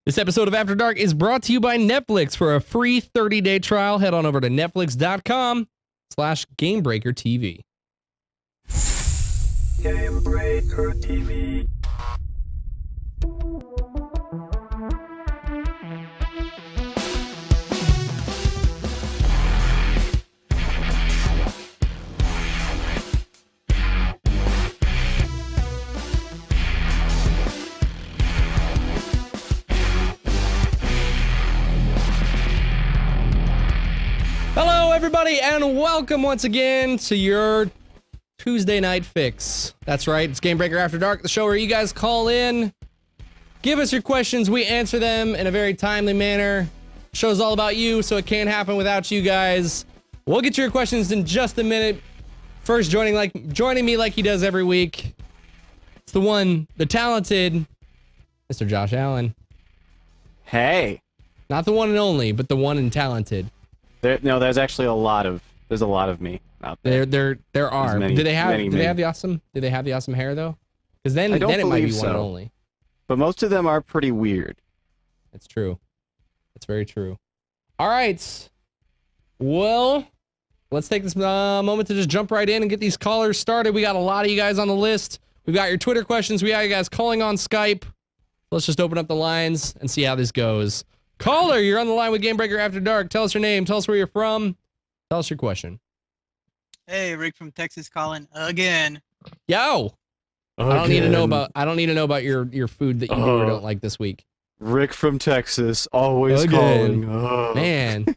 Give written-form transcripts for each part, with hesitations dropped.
This episode of After Dark is brought to you by Netflix. For a free 30-day trial, head on over to netflix.com/GamebreakerTV. Gamebreaker TV. Hello, everybody, and welcome once again to your Tuesday night fix. That's right, it's Gamebreaker After Dark, the show where you guys call in, give us your questions, we answer them in a very timely manner. The show's all about you, so it can't happen without you guys. We'll get to your questions in just a minute. First, joining me like he does every week, it's the one, the talented, Mr. Josh Allen. Hey. Not the one and only, but the one and talented. There's actually a lot of me out there. There are. Many, do they have the awesome hair though? Because then it might be one and only. But most of them are pretty weird. That's true. That's very true. All right. Well, let's take this moment to just jump right in and get these callers started. We got a lot of you guys on the list. We've got your Twitter questions. We got you guys calling on Skype. Let's just open up the lines and see how this goes. Caller, you're on the line with Gamebreaker After Dark. Tell us your name. Tell us where you're from. Tell us your question. Hey, Rick from Texas calling again. Yo. Again. I don't need to know about your food that you do or don't like this week. Rick from Texas, always Again. calling. Oh. Man.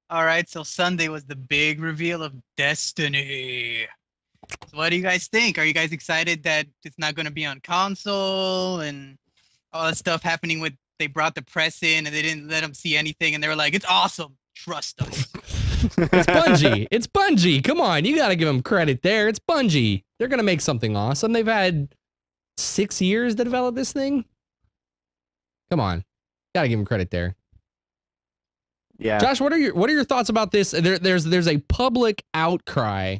All right, so Sunday was the big reveal of Destiny. So what do you guys think? Are you guys excited that it's not going to be on console and all that stuff happening with they brought the press in and they didn't let them see anything and they were like, it's awesome. Trust us. It's Bungie. It's Bungie. Come on. You got to give them credit there. It's Bungie. They're going to make something awesome. They've had 6 years to develop this thing. Come on. Got to give them credit there. Yeah. Josh, what are your thoughts about this? There's a public outcry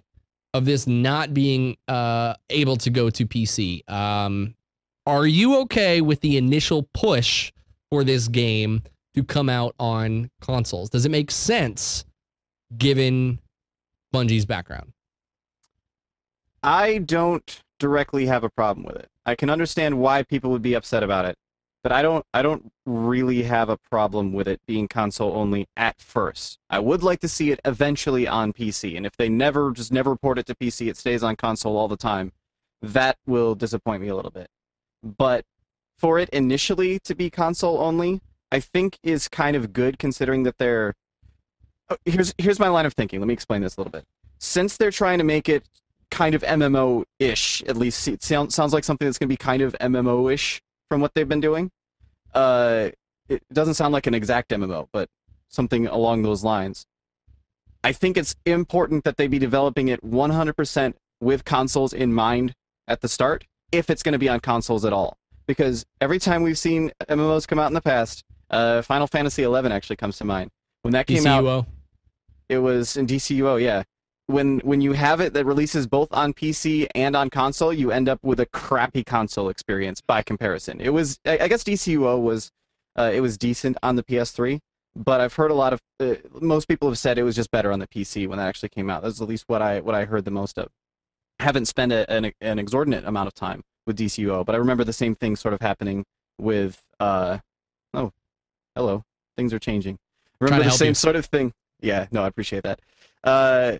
of this not being able to go to PC. Are you okay with the initial push for this game to come out on consoles? Does it make sense given Bungie's background? I don't directly have a problem with it. I can understand why people would be upset about it, but I don't really have a problem with it being console only at first. I would like to see it eventually on PC, and if they never port it to PC, it stays on console all the time, that will disappoint me a little bit. But for it initially to be console only, I think is kind of good considering that they're... Here's my line of thinking. Let me explain this a little bit. Since they're trying to make it kind of MMO-ish, at least it sounds like something that's going to be kind of MMO-ish from what they've been doing. It doesn't sound like an exact MMO, but something along those lines. I think it's important that they be developing it 100% with consoles in mind at the start, if it's going to be on consoles at all. Because every time we've seen MMOs come out in the past, Final Fantasy XI actually comes to mind. When that came out, it was in DCUO, yeah. When you have it that releases both on PC and on console, you end up with a crappy console experience by comparison. It was, I guess DCUO was, it was decent on the PS3, but I've heard a lot of, most people have said it was just better on the PC when that actually came out. That's at least what I heard the most of. I haven't spent an exorbitant amount of time with DCUO, but I remember the same thing sort of happening with, oh, hello, things are changing. I remember the same sort of thing. Yeah, no, I appreciate that. I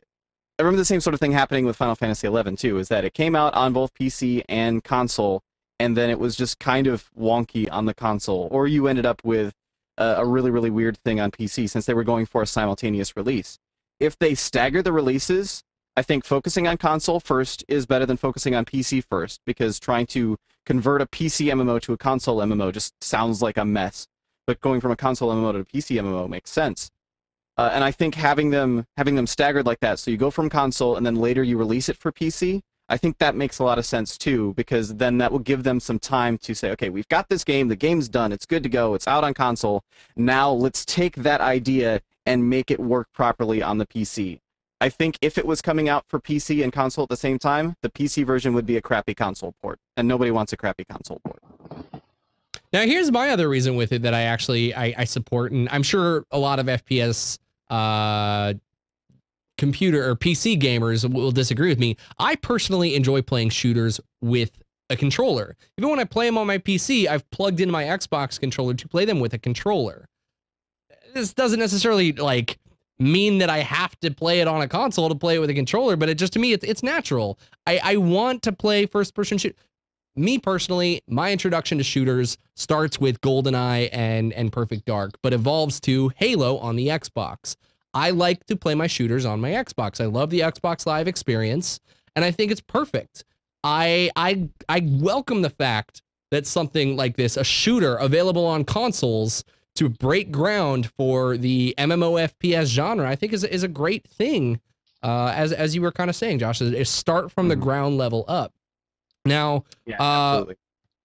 remember the same sort of thing happening with Final Fantasy XI too, is that it came out on both PC and console, and then it was just kind of wonky on the console, or you ended up with a really, really weird thing on PC since they were going for a simultaneous release. If they stagger the releases, I think focusing on console first is better than focusing on PC first, because trying to convert a PC MMO to a console MMO just sounds like a mess. But going from a console MMO to a PC MMO makes sense. And I think having them staggered like that, so you go from console and then later you release it for PC, I think that makes a lot of sense too, because then that will give them some time to say, okay, we've got this game, the game's done, it's good to go, it's out on console, now let's take that idea and make it work properly on the PC. I think if it was coming out for PC and console at the same time, the PC version would be a crappy console port, and nobody wants a crappy console port. Now, here's my other reason with it that I actually I support, and I'm sure a lot of FPS computer or PC gamers will disagree with me. I personally enjoy playing shooters with a controller. Even when I play them on my PC, I've plugged in my Xbox controller to play them with a controller. This doesn't necessarily like mean that I have to play it on a console to play it with a controller, but it just, to me, it's natural. I want to play first-person shoot. Me personally, my introduction to shooters starts with GoldenEye and Perfect Dark, but evolves to Halo on the Xbox. I like to play my shooters on my Xbox. I love the Xbox Live experience, and I think it's perfect. I welcome the fact that something like this, a shooter available on consoles to break ground for the MMOFPS genre, I think is a great thing. As you were kind of saying, Josh, is start from the ground level up. Now, absolutely.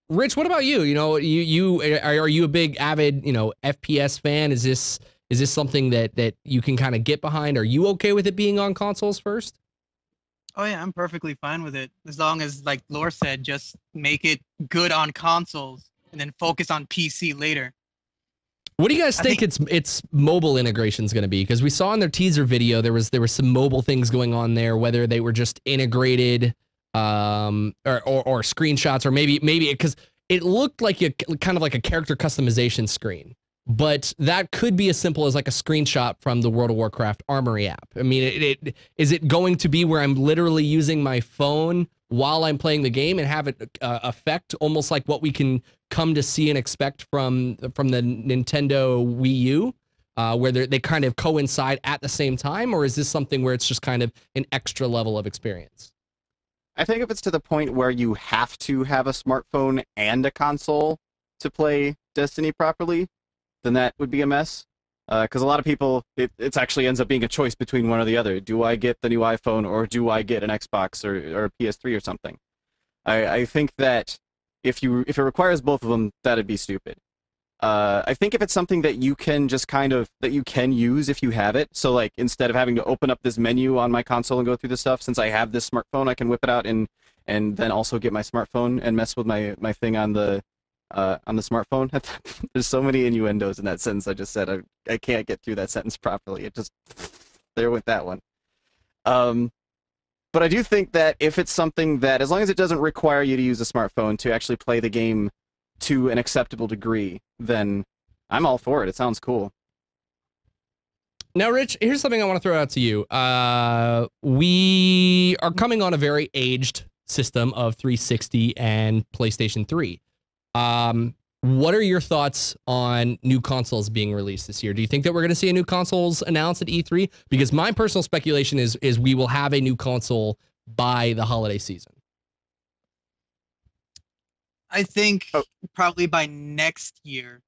Rich, what about you? You know, are you a big avid, FPS fan? Is this something that you can kind of get behind? Are you okay with it being on consoles first? Oh yeah, I'm perfectly fine with it. As long as, like Lore said, just make it good on consoles and then focus on PC later. What do you guys think its mobile integration is going to be? Because we saw in their teaser video there was some mobile things going on there, whether they were just integrated or screenshots, or maybe because it looked like kind of like a character customization screen. But that could be as simple as like a screenshot from the World of Warcraft Armory app. I mean, is it going to be where I'm literally using my phone while I'm playing the game and have it affect almost like what we can come to see and expect from the Nintendo WiiU, where they kind of coincide at the same time? Or is this something where it's just kind of an extra level of experience? I think if it's to the point where you have to have a smartphone and a console to play Destiny properly, then that would be a mess. Because a lot of people, it actually ends up being a choice between one or the other. Do I get the new iPhone, or do I get an Xbox or a PS3 or something? I think that if it requires both of them, that'd be stupid. I think if it's something that you can just that you can use if you have it, so like instead of having to open up this menu on my console and go through the stuff, since I have this smartphone, I can whip it out and then also get my smartphone and mess with my thing on the smartphone. There's so many innuendos in that sentence I just said. I can't get through that sentence properly. It just there went that one. But I do think that if it's something that, as long as it doesn't require you to use a smartphone to actually play the game to an acceptable degree, then I'm all for it. It sounds cool. Now, Rich, here's something I want to throw out to you. We are coming on a very aged system of 360 and PlayStation 3. What are your thoughts on new consoles being released this year? Do you think that we're going to see a new consoles announced at E3? Because my personal speculation is we will have a new console by the holiday season. I think probably by next year,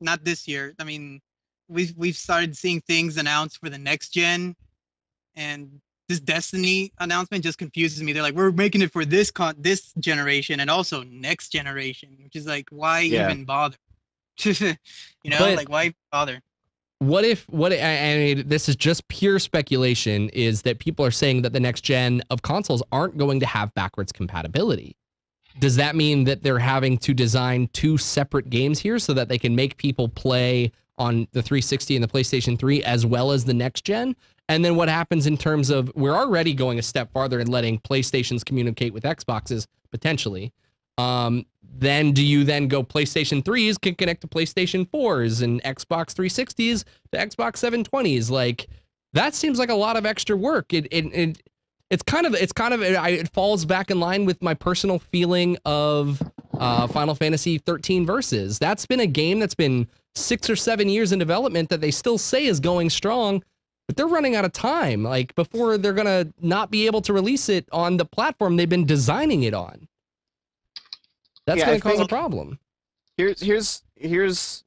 not this year. I mean, we've started seeing things announced for the next gen, and this Destiny announcement just confuses me. They're like, we're making it for this generation and also next generation, which is like, why even bother? Like, why bother? What if, I mean, this is just pure speculation, is that people are saying that the next gen of consoles aren't going to have backwards compatibility. Does that mean that they're having to design two separate games here so that they can make people play on the 360 and the PlayStation 3 as well as the next gen? And then what happens in terms of, we're already going a step farther and letting PlayStations communicate with Xboxes potentially. Then do you then go PlayStation 3s can connect to PlayStation 4s and Xbox 360s to Xbox 720s? Like, that seems like a lot of extra work. It falls back in line with my personal feeling of Final Fantasy 13 Versus. That's been a game that's been 6 or 7 years in development that they still say is going strong, but they're running out of time. Like, before they're gonna not be able to release it on the platform they've been designing it on. That's gonna cause a problem. Here's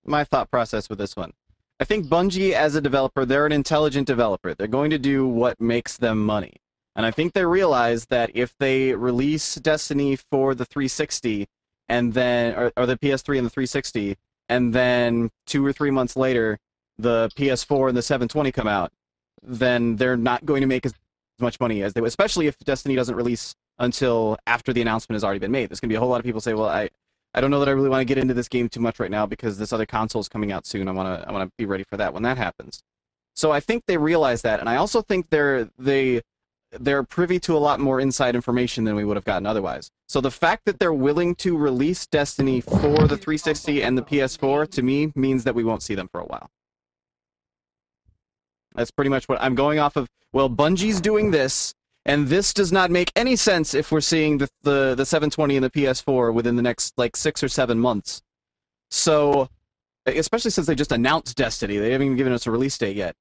my thought process with this one. I think Bungie, as a developer, they're an intelligent developer. They're going to do what makes them money. And I think they realize that if they release Destiny for the 360 and then, or the PS3 and the 360, and then 2 or 3 months later, the PS4 and the 720 come out, then they're not going to make as much money as they would, especially if Destiny doesn't release until after the announcement has already been made. There's going to be a whole lot of people say, well, I don't know that I really want to get into this game too much right now because this other console is coming out soon. I want to be ready for that when that happens. So I think they realize that, and I also think they're privy to a lot more inside information than we would have gotten otherwise. So the fact that they're willing to release Destiny for the 360 and the PS4 to me means that we won't see them for a while. That's pretty much what I'm going off of. Well, Bungie's doing this, and this does not make any sense if we're seeing the 720 and the PS4 within the next, like, 6 or 7 months. So, especially since they just announced Destiny. They haven't even given us a release date yet.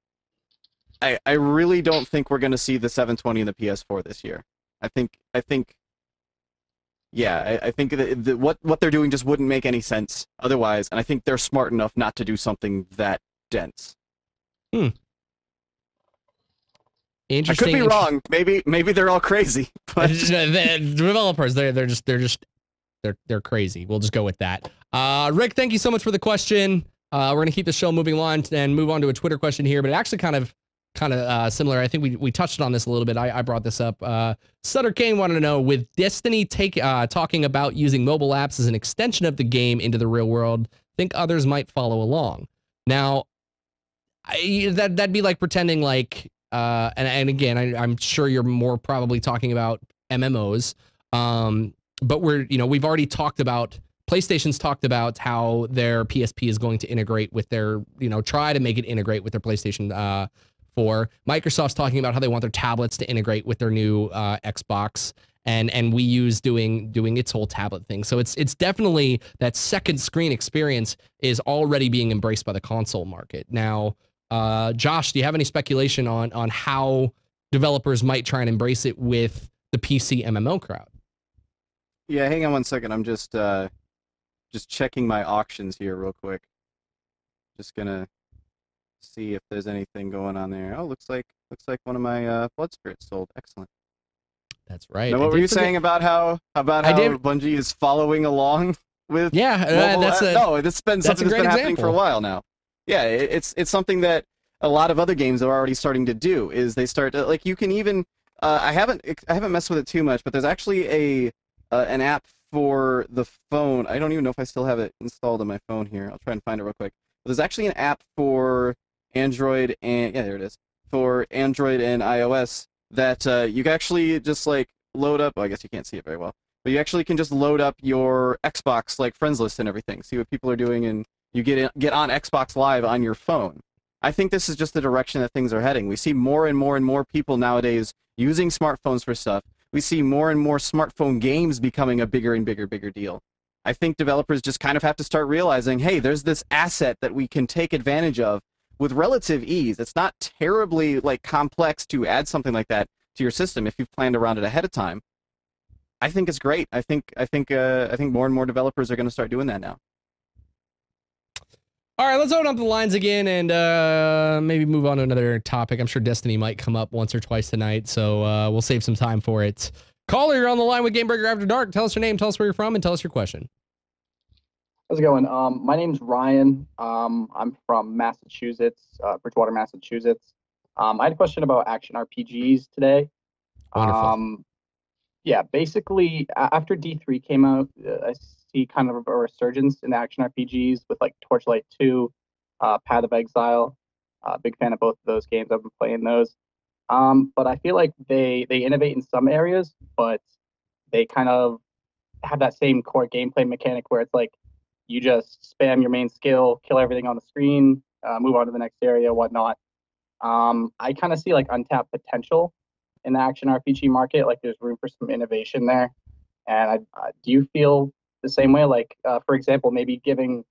I really don't think we're going to see the 720 and the PS4 this year. I think that what they're doing just wouldn't make any sense otherwise, and I think they're smart enough not to do something that dense. Interesting. I could be wrong. Maybe they're all crazy. But the developers, they're crazy. We'll just go with that. Rick, thank you so much for the question. We're gonna keep the show moving on and move on to a Twitter question here, but it actually kind of similar. I think we touched on this a little bit. I brought this up. Sutter Kane wanted to know, with Destiny talking about using mobile apps as an extension of the game into the real world, think others might follow along. Now, that'd be like pretending like, and again, I'm sure you're more probably talking about MMOs, but we've already talked about, PlayStation's talked about how their PSP is going to integrate with their, try to make it integrate with their PlayStation 4. Microsoft's talking about how they want their tablets to integrate with their new Xbox, and WiiU's doing its whole tablet thing. So it's definitely that second screen experience is already being embraced by the console market. Now, Josh, do you have any speculation on how developers might try and embrace it with the PC MMO crowd? Yeah, hang on one second. I'm just checking my auctions here real quick. Just gonna see if there's anything going on there. Oh, looks like Uh, one of my Blood Spirits sold. Excellent. That's right. Now, what were you saying about how Bungie is following along with? Yeah, it's been something that's been happening for a while now. Yeah, it's something that a lot of other games are already starting to do. Is they start like, you can even I haven't messed with it too much, but there's actually an app for the phone. I don't even know if I still have it installed on my phone here. I'll try and find it real quick. But there's actually an app for Android and there it is, for Android and iOS that you can actually just like load up. I guess you can't see it very well, but you actually can just load up your Xbox like friends list and everything, see what people are doing, and you get on Xbox Live on your phone. I think this is just the direction that things are heading. We see more and more and more people nowadays using smartphones for stuff. We see more and more smartphone games becoming a bigger and bigger deal. I think developers just kind of have to start realizing, hey, there's this asset that we can take advantage of with relative ease. It's not terribly like complex to add something like that to your system if you've planned around it ahead of time. I think it's great. I think more and more developers are going to start doing that now. All right, let's open up the lines again and maybe move on to another topic. I'm sure Destiny might come up once or twice tonight, so we'll save some time for it. Caller, you're on the line with Gamebreaker After Dark. Tell us your name, tell us where you're from, and tell us your question. How's it going? My name's Ryan. I'm from Massachusetts, Bridgewater, Massachusetts. I had a question about action RPGs today. Wonderful. Yeah, basically, after D3 came out, I see kind of a resurgence in action RPGs with like Torchlight 2, Path of Exile. Big fan of both of those games. I've been playing those. But I feel like they innovate in some areas, but they kind of have that same core gameplay mechanic where it's like you just spam your main skill, kill everything on the screen, move on to the next area, whatnot. I kind of see like untapped potential in the action RPG market. Like there's room for some innovation there. And do you feel the same way? Like, for example, maybe giving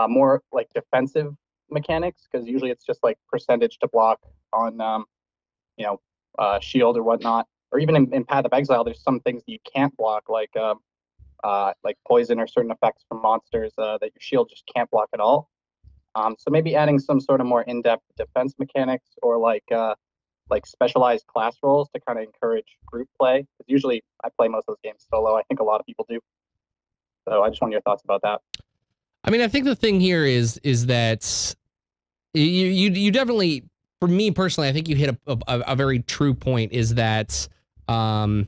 more like defensive mechanics, because usually it's just like percentage to block on shield or whatnot. Or even in Path of Exile, there's some things that you can't block, like poison or certain effects from monsters that your shield just can't block at all. So maybe adding some sort of more in-depth defense mechanics, or like specialized class roles to kind of encourage group play. Because usually I play most of those games solo. I think a lot of people do. So I just want your thoughts about that. I mean, I think the thing here is that you definitely, for me personally, I think you hit a very true point, is that I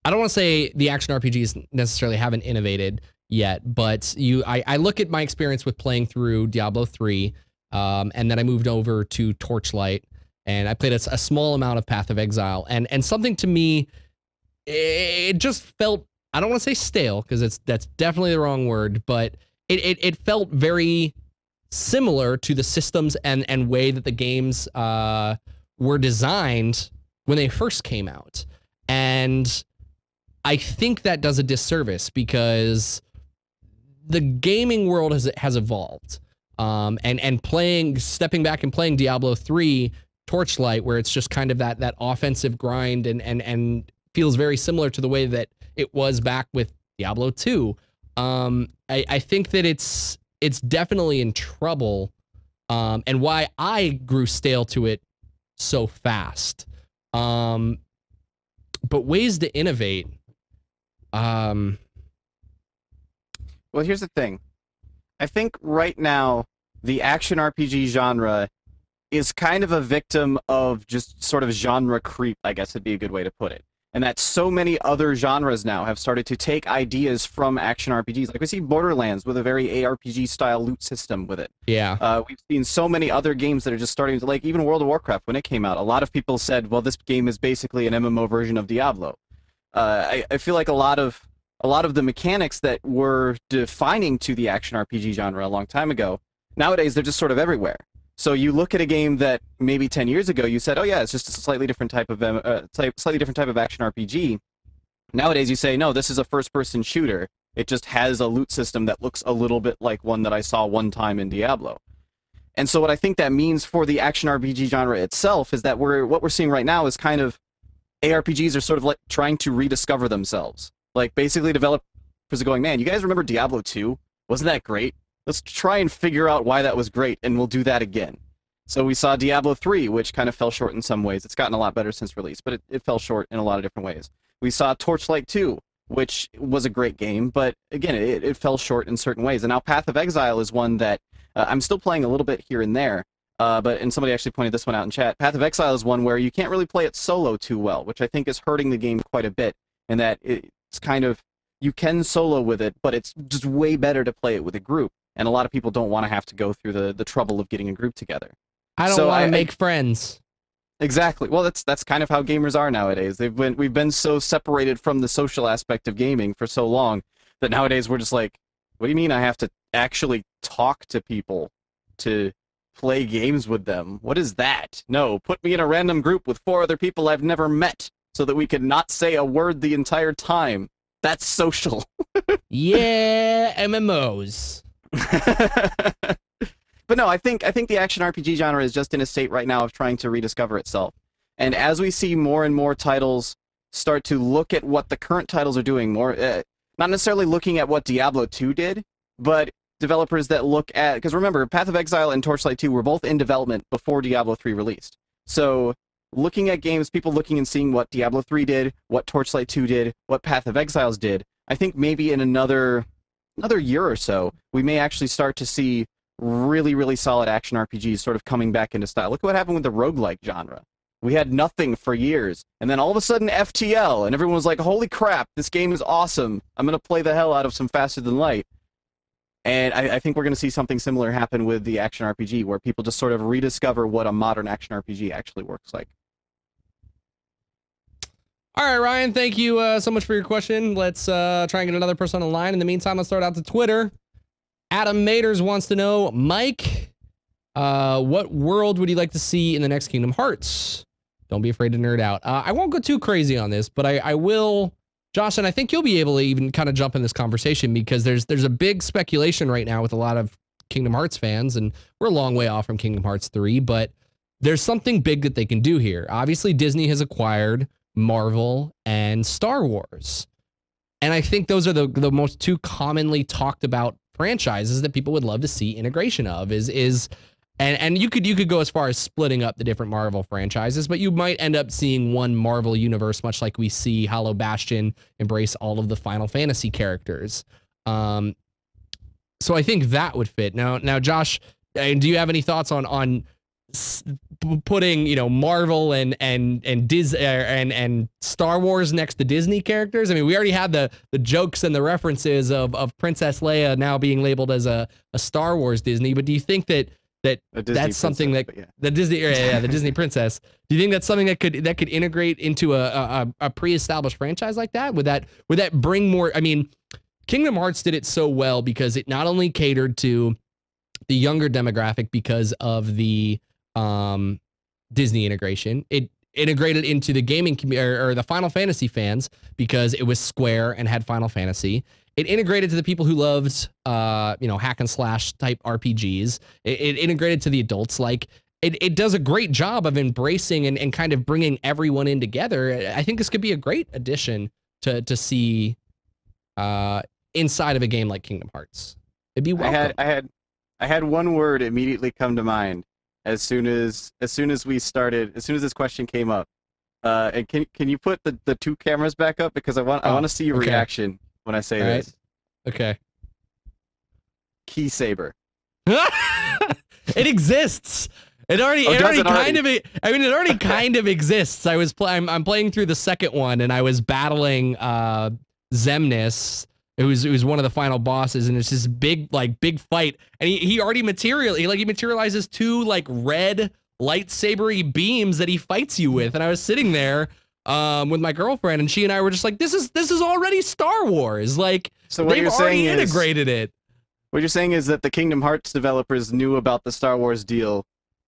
don't want to say the action RPGs necessarily haven't innovated. yet, but I look at my experience with playing through Diablo 3, and then I moved over to Torchlight, and I played a small amount of Path of Exile, and something to me, it just felt, I don't want to say stale, because that's definitely the wrong word, but it felt very similar to the systems and way that the games were designed when they first came out. And I think that does a disservice because the gaming world has evolved. And stepping back and playing Diablo 3 Torchlight, where it's just kind of that offensive grind and feels very similar to the way that it was back with Diablo 2. I think that it's definitely in trouble, and why I grew stale to it so fast. But ways to innovate. Well, here's the thing. I think right now the action RPG genre is kind of a victim of just sort of genre creep, I guess would be a good way to put it. And that so many other genres now have started to take ideas from action RPGs. Like we see Borderlands with a very ARPG-style loot system with it. Yeah. We've seen so many other games that are just starting to, like even World of Warcraft, when it came out, a lot of people said, well, this game is basically an MMO version of Diablo. I feel like a lot of the mechanics that were defining to the action RPG genre a long time ago, nowadays they're just sort of everywhere. So you look at a game that maybe 10 years ago you said, oh yeah, it's just a slightly different type of slightly different type of action RPG. Nowadays you say, no, this is a first-person shooter. It just has a loot system that looks a little bit like one that I saw one time in Diablo. And so what I think that means for the action RPG genre itself is that what we're seeing right now is kind of ARPGs are sort of like trying to rediscover themselves. Like basically developers are going, man, you guys remember Diablo 2? Wasn't that great? Let's try and figure out why that was great, and we'll do that again. So we saw Diablo 3, which kind of fell short in some ways. It's gotten a lot better since release, but it fell short in a lot of different ways. We saw Torchlight 2, which was a great game, but again, it fell short in certain ways. And now Path of Exile is one that I'm still playing a little bit here and there, and somebody actually pointed this one out in chat. Path of Exile is one where you can't really play it solo too well, which I think is hurting the game quite a bit, in that it's kind of, you can solo with it, but it's just way better to play it with a group. And a lot of people don't want to have to go through the trouble of getting a group together. I don't want to make friends. Exactly. Well, that's kind of how gamers are nowadays. We've been so separated from the social aspect of gaming for so long that nowadays we're just like, what do you mean I have to actually talk to people to play games with them? What is that? No, put me in a random group with 4 other people I've never met so that we can not say a word the entire time. That's social. Yeah, MMOs. But no, I think the action RPG genre is just in a state right now of trying to rediscover itself. And as we see more and more titles start to look at what the current titles are doing, more not necessarily looking at what Diablo 2 did, but developers that look at, because remember, Path of Exile and Torchlight 2 were both in development before Diablo 3 released. So looking at games, people looking and seeing what Diablo 3 did, what Torchlight 2 did, what Path of Exiles did, I think maybe in another year or so, we may actually start to see really, really solid action RPGs sort of coming back into style. Look what happened with the roguelike genre. We had nothing for years, and then all of a sudden FTL, and everyone was like, holy crap, this game is awesome. I'm going to play the hell out of some Faster Than Light. And I think we're going to see something similar happen with the action RPG, where people just sort of rediscover what a modern action RPG actually works like. All right, Ryan, thank you so much for your question. Let's try and get another person on the line. In the meantime, let's start out to Twitter. Adam Maters wants to know, Mike, what world would you like to see in the next Kingdom Hearts? Don't be afraid to nerd out. I won't go too crazy on this, but I will, Josh, and I think you'll be able to even kind of jump in this conversation, because there's a big speculation right now with a lot of Kingdom Hearts fans, and we're a long way off from Kingdom Hearts 3, but there's something big that they can do here. Obviously, Disney has acquired Marvel and Star Wars, and I think those are the most two commonly talked about franchises that people would love to see integration of. And you could go as far as splitting up the different Marvel franchises, but you might end up seeing one Marvel universe, much like we see Hollow Bastion embrace all of the Final Fantasy characters. So I think that would fit. Now, Josh, do you have any thoughts on putting Marvel and Star Wars next to Disney characters. I mean, we already had the jokes and the references of Princess Leia now being labeled as a Star Wars Disney. But do you think that's something that the Disney the Disney princess? Do you think that's something that could integrate into a pre-established franchise like that? Would that bring more? I mean, Kingdom Hearts did it so well because it not only catered to the younger demographic because of the Disney integration, it integrated into the gaming community or the Final Fantasy fans because it was Square and had Final Fantasy. It integrated to the people who loved, hack and slash type RPGs. It integrated to the adults. Like it does a great job of embracing and kind of bringing everyone in together. I think this could be a great addition to see inside of a game like Kingdom Hearts. It'd be welcome. I had one word immediately come to mind as soon as this question came up. And can you put the two cameras back up, because I want to see your reaction when I say this. Okay. Key saber. It exists. It already kind of exists. I'm playing through the second one, and I was battling Xemnas, who's one of the final bosses, and it's this big fight, and he already materializes two like red lightsabery beams that he fights you with, and I was sitting there with my girlfriend, and she and I were just like, this is already Star Wars. Like, so they've already integrated it. What you're saying is that the Kingdom Hearts developers knew about the Star Wars deal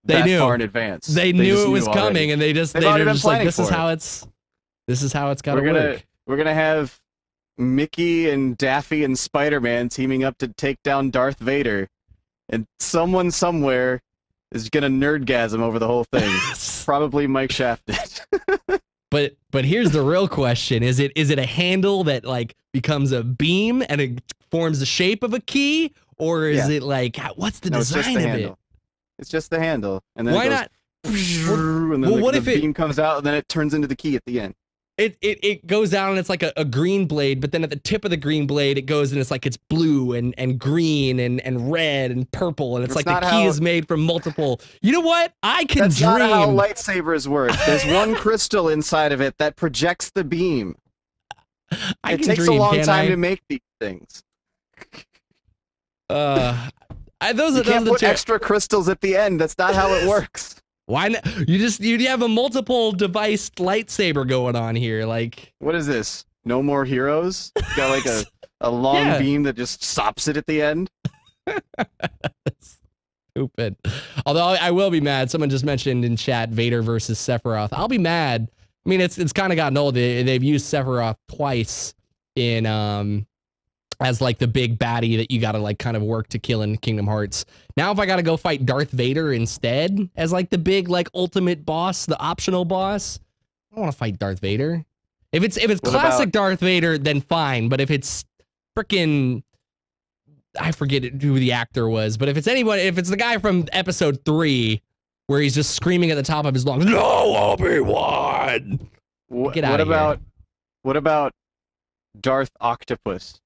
far in advance. They knew it was coming, and they're just like, this is how it's got to work. We're gonna have Mickey and Daffy and Spider-Man teaming up to take down Darth Vader, and someone somewhere is gonna nerdgasm over the whole thing. Probably Mike Shaft did. But here's the real question: is it a handle that like becomes a beam and it forms the shape of a key, or is it like what's the design of it? It's just the handle, and then why it not? And then the beam comes out, and then it turns into the key at the end. It goes down and it's like a green blade, but then at the tip of the green blade, it goes and it's blue and green and red and purple, and it's like the key is made from multiple. You know what? I can That's dream. Not how lightsabers work. There's one crystal inside of it that projects the beam. It takes a long time to make these things. You can't put extra crystals at the end. That's not how it works. Why not? You have a multiple device lightsaber going on here. Like, what is this? No More Heroes? It's got like a long beam that just stops it at the end. Stupid. Although I will be mad. Someone just mentioned in chat Vader versus Sephiroth. I'll be mad. I mean, it's kind of gotten old. They've used Sephiroth twice in as like the big baddie that you got to like kind of work to kill in Kingdom Hearts. Now if I got to go fight Darth Vader instead as like the big like ultimate boss, the optional boss, I don't want to fight Darth Vader. If it's classic Darth Vader, then fine. But if it's freaking, I forget who the actor was, but if it's the guy from episode 3 where he's just screaming at the top of his lungs, "No, Obi-Wan!" Get out of here. What about Darth Octopus?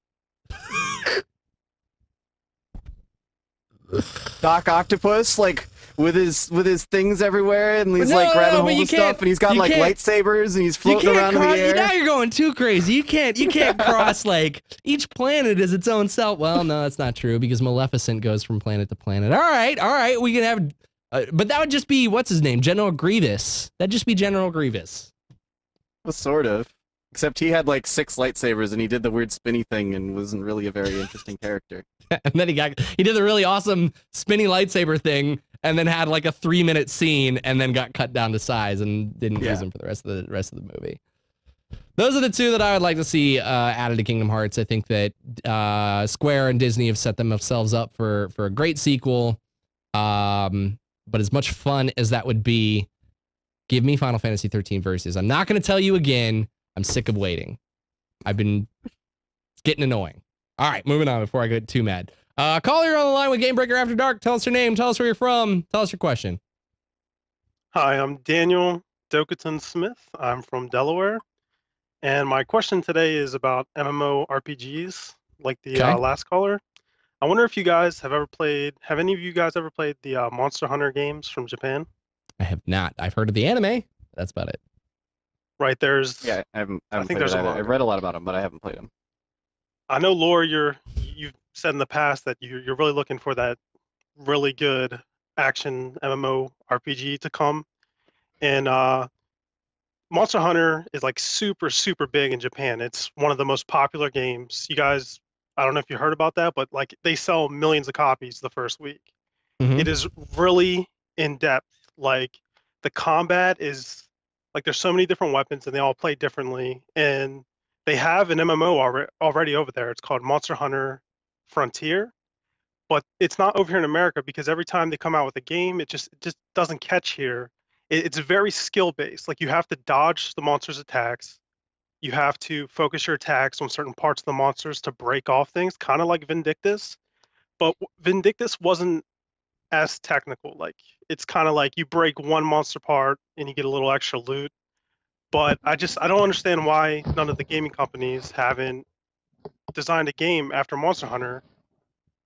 Doc Octopus, like with his things everywhere, and he's like grabbing hold of stuff, and he's got like lightsabers, and he's floating around in the air. Now you're going too crazy. You can't cross like each planet is its own self. Well, no, that's not true because Maleficent goes from planet to planet. All right, we can have, but that would just be what's his name, General Grievous. That'd just be General Grievous. Well, sort of. Except he had like 6 lightsabers and he did the weird spinny thing and wasn't really a very interesting character. And then he did the really awesome spinny lightsaber thing and then had like a 3-minute scene and then got cut down to size and didn't use him for the rest of the movie. Those are the two that I would like to see added to Kingdom Hearts. I think that Square and Disney have set themselves up for a great sequel. But as much fun as that would be, give me Final Fantasy 13 Versus. I'm not going to tell you again. I'm sick of waiting. It's getting annoying. All right, moving on before I get too mad. Caller, you're on the line with Gamebreaker After Dark. Tell us your name. Tell us where you're from. Tell us your question. Hi, I'm Daniel Dokerton Smith. I'm from Delaware. And my question today is about MMORPGs, like the last caller. I wonder if you guys have ever played. Have any of you guys ever played the Monster Hunter games from Japan? I have not. I've heard of the anime. That's about it. Right, there's. Yeah, I haven't I think played there's it a either. I've manga. read a lot about them, but I haven't played them. I know, Laura, you've said in the past that you're really looking for that really good action MMORPG to come, and Monster Hunter is like super, super big in Japan. It's one of the most popular games. You guys, I don't know if you heard about that, but like they sell millions of copies the first week. Mhm. It is really in depth. Like the combat is like there's so many different weapons and they all play differently. And they have an MMO already over there. It's called Monster Hunter Frontier, but it's not over here in America because every time they come out with a game, it just doesn't catch here. It's very skill based. Like you have to dodge the monster's attacks. You have to focus your attacks on certain parts of the monsters to break off things, kind of like Vindictus. But Vindictus wasn't as technical. Like it's kind of like you break one monster part and you get a little extra loot. But I don't understand why none of the gaming companies haven't designed a game after Monster Hunter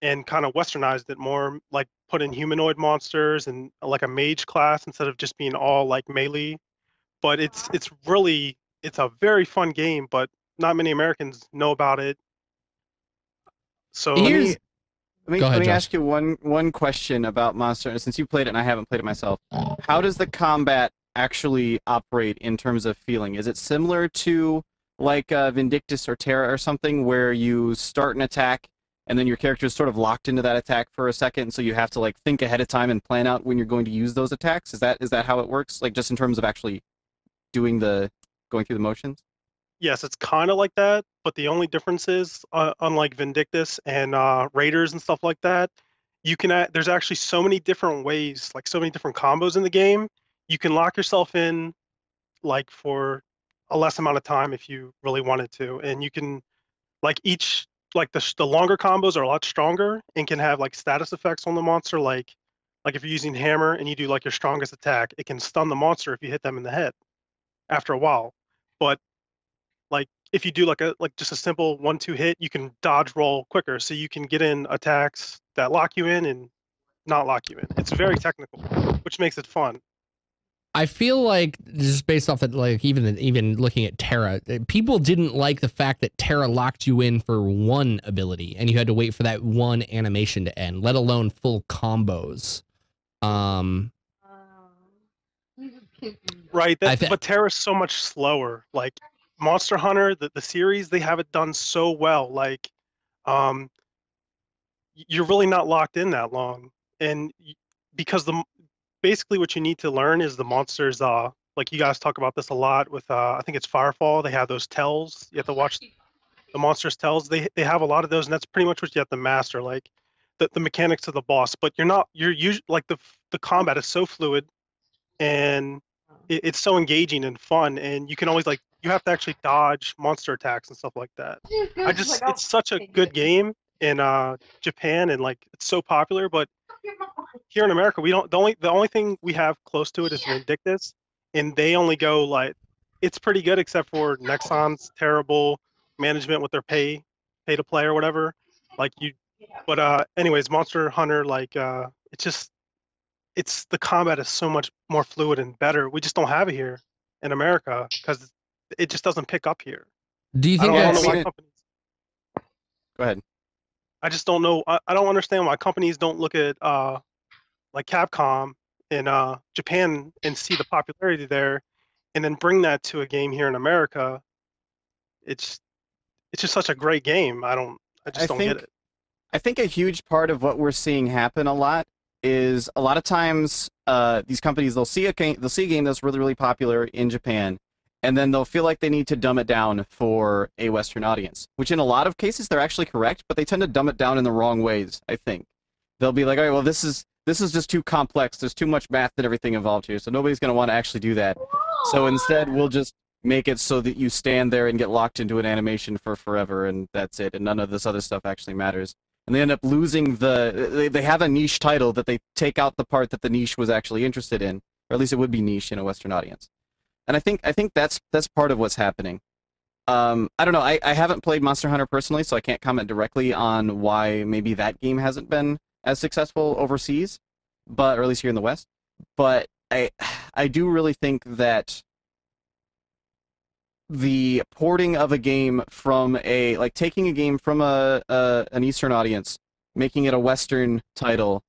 and kind of westernized it more, like put in humanoid monsters and like a mage class instead of just being all like melee. But it's a very fun game, but not many Americans know about it. So Here's Go ahead, let me Josh. ask you one question about Monster Hunter. Since you played it and I haven't played it myself, how does the combat actually operate in terms of feeling? Is it similar to like Vindictus or Terra or something, where you start an attack and then your character is sort of locked into that attack for a second, so you have to like think ahead of time and plan out when you're going to use those attacks? Is that how it works? Like just in terms of actually going through the motions? yes, it's kind of like that, but the only difference is, unlike Vindictus and Raiders and stuff like that, there's actually so many different ways, like so many different combos in the game. You can lock yourself in like for a less amount of time if you really wanted to, and you can like each like the longer combos are a lot stronger and can have like status effects on the monster, like if you're using hammer and you do like your strongest attack, it can stun the monster if you hit them in the head after a while. But like if you do like just a simple 1-2 hit, you can dodge roll quicker, so you can get in attacks that lock you in and not lock you in. It's very technical, which makes it fun. I feel like just based off of like even looking at Terra, people didn't like the fact that Terra locked you in for one ability and you had to wait for that one animation to end, let alone full combos. Right, but Terra's so much slower. Like Monster Hunter, the series, they have it done so well. Like, you're really not locked in that long, and because basically what you need to learn is the monsters. Like you guys talk about this a lot with I think it's Firefall. They have those tells. You have to watch the monsters tells. They have a lot of those, and that's pretty much what you have to master. Like the mechanics of the boss, but you're usually like the combat is so fluid and it's so engaging and fun, and you can always like you have to actually dodge monster attacks and stuff like that. It's such a good game in Japan, and like it's so popular, but here in America we don't. The only thing we have close to it is Vindictus, and they only go like it's pretty good except for Nexon's terrible management with their pay to play or whatever. Like you, but anyways, Monster Hunter it's the combat is so much more fluid and better. We just don't have it here in America because it just doesn't pick up here. Do you I think don't that's know why companies. Go ahead. I just don't know. I don't understand why companies don't look at like Capcom in Japan and see the popularity there, and then bring that to a game here in America. It's just such a great game. I just don't get it. I think a huge part of what we're seeing happen a lot is a lot of times these companies they'll see a game that's really, really popular in Japan, and then they'll feel like they need to dumb it down for a Western audience, which in a lot of cases they're actually correct, but they tend to dumb it down in the wrong ways. I think they'll be like, all right, well this is just too complex. There's too much math and everything involved here, so nobody's going to want to actually do that. So instead, we'll just make it so that you stand there and get locked into an animation for forever, and that's it, and none of this other stuff actually matters. And they end up losing they have a niche title that they take out the part that the niche was actually interested in, or at least it would be niche in a Western audience. And I think that's part of what's happening. I don't know. I haven't played Monster Hunter personally, so I can't comment directly on why maybe that game hasn't been as successful overseas, or at least here in the West. But I do really think that the porting of a game from taking a game from an Eastern audience, making it a Western title,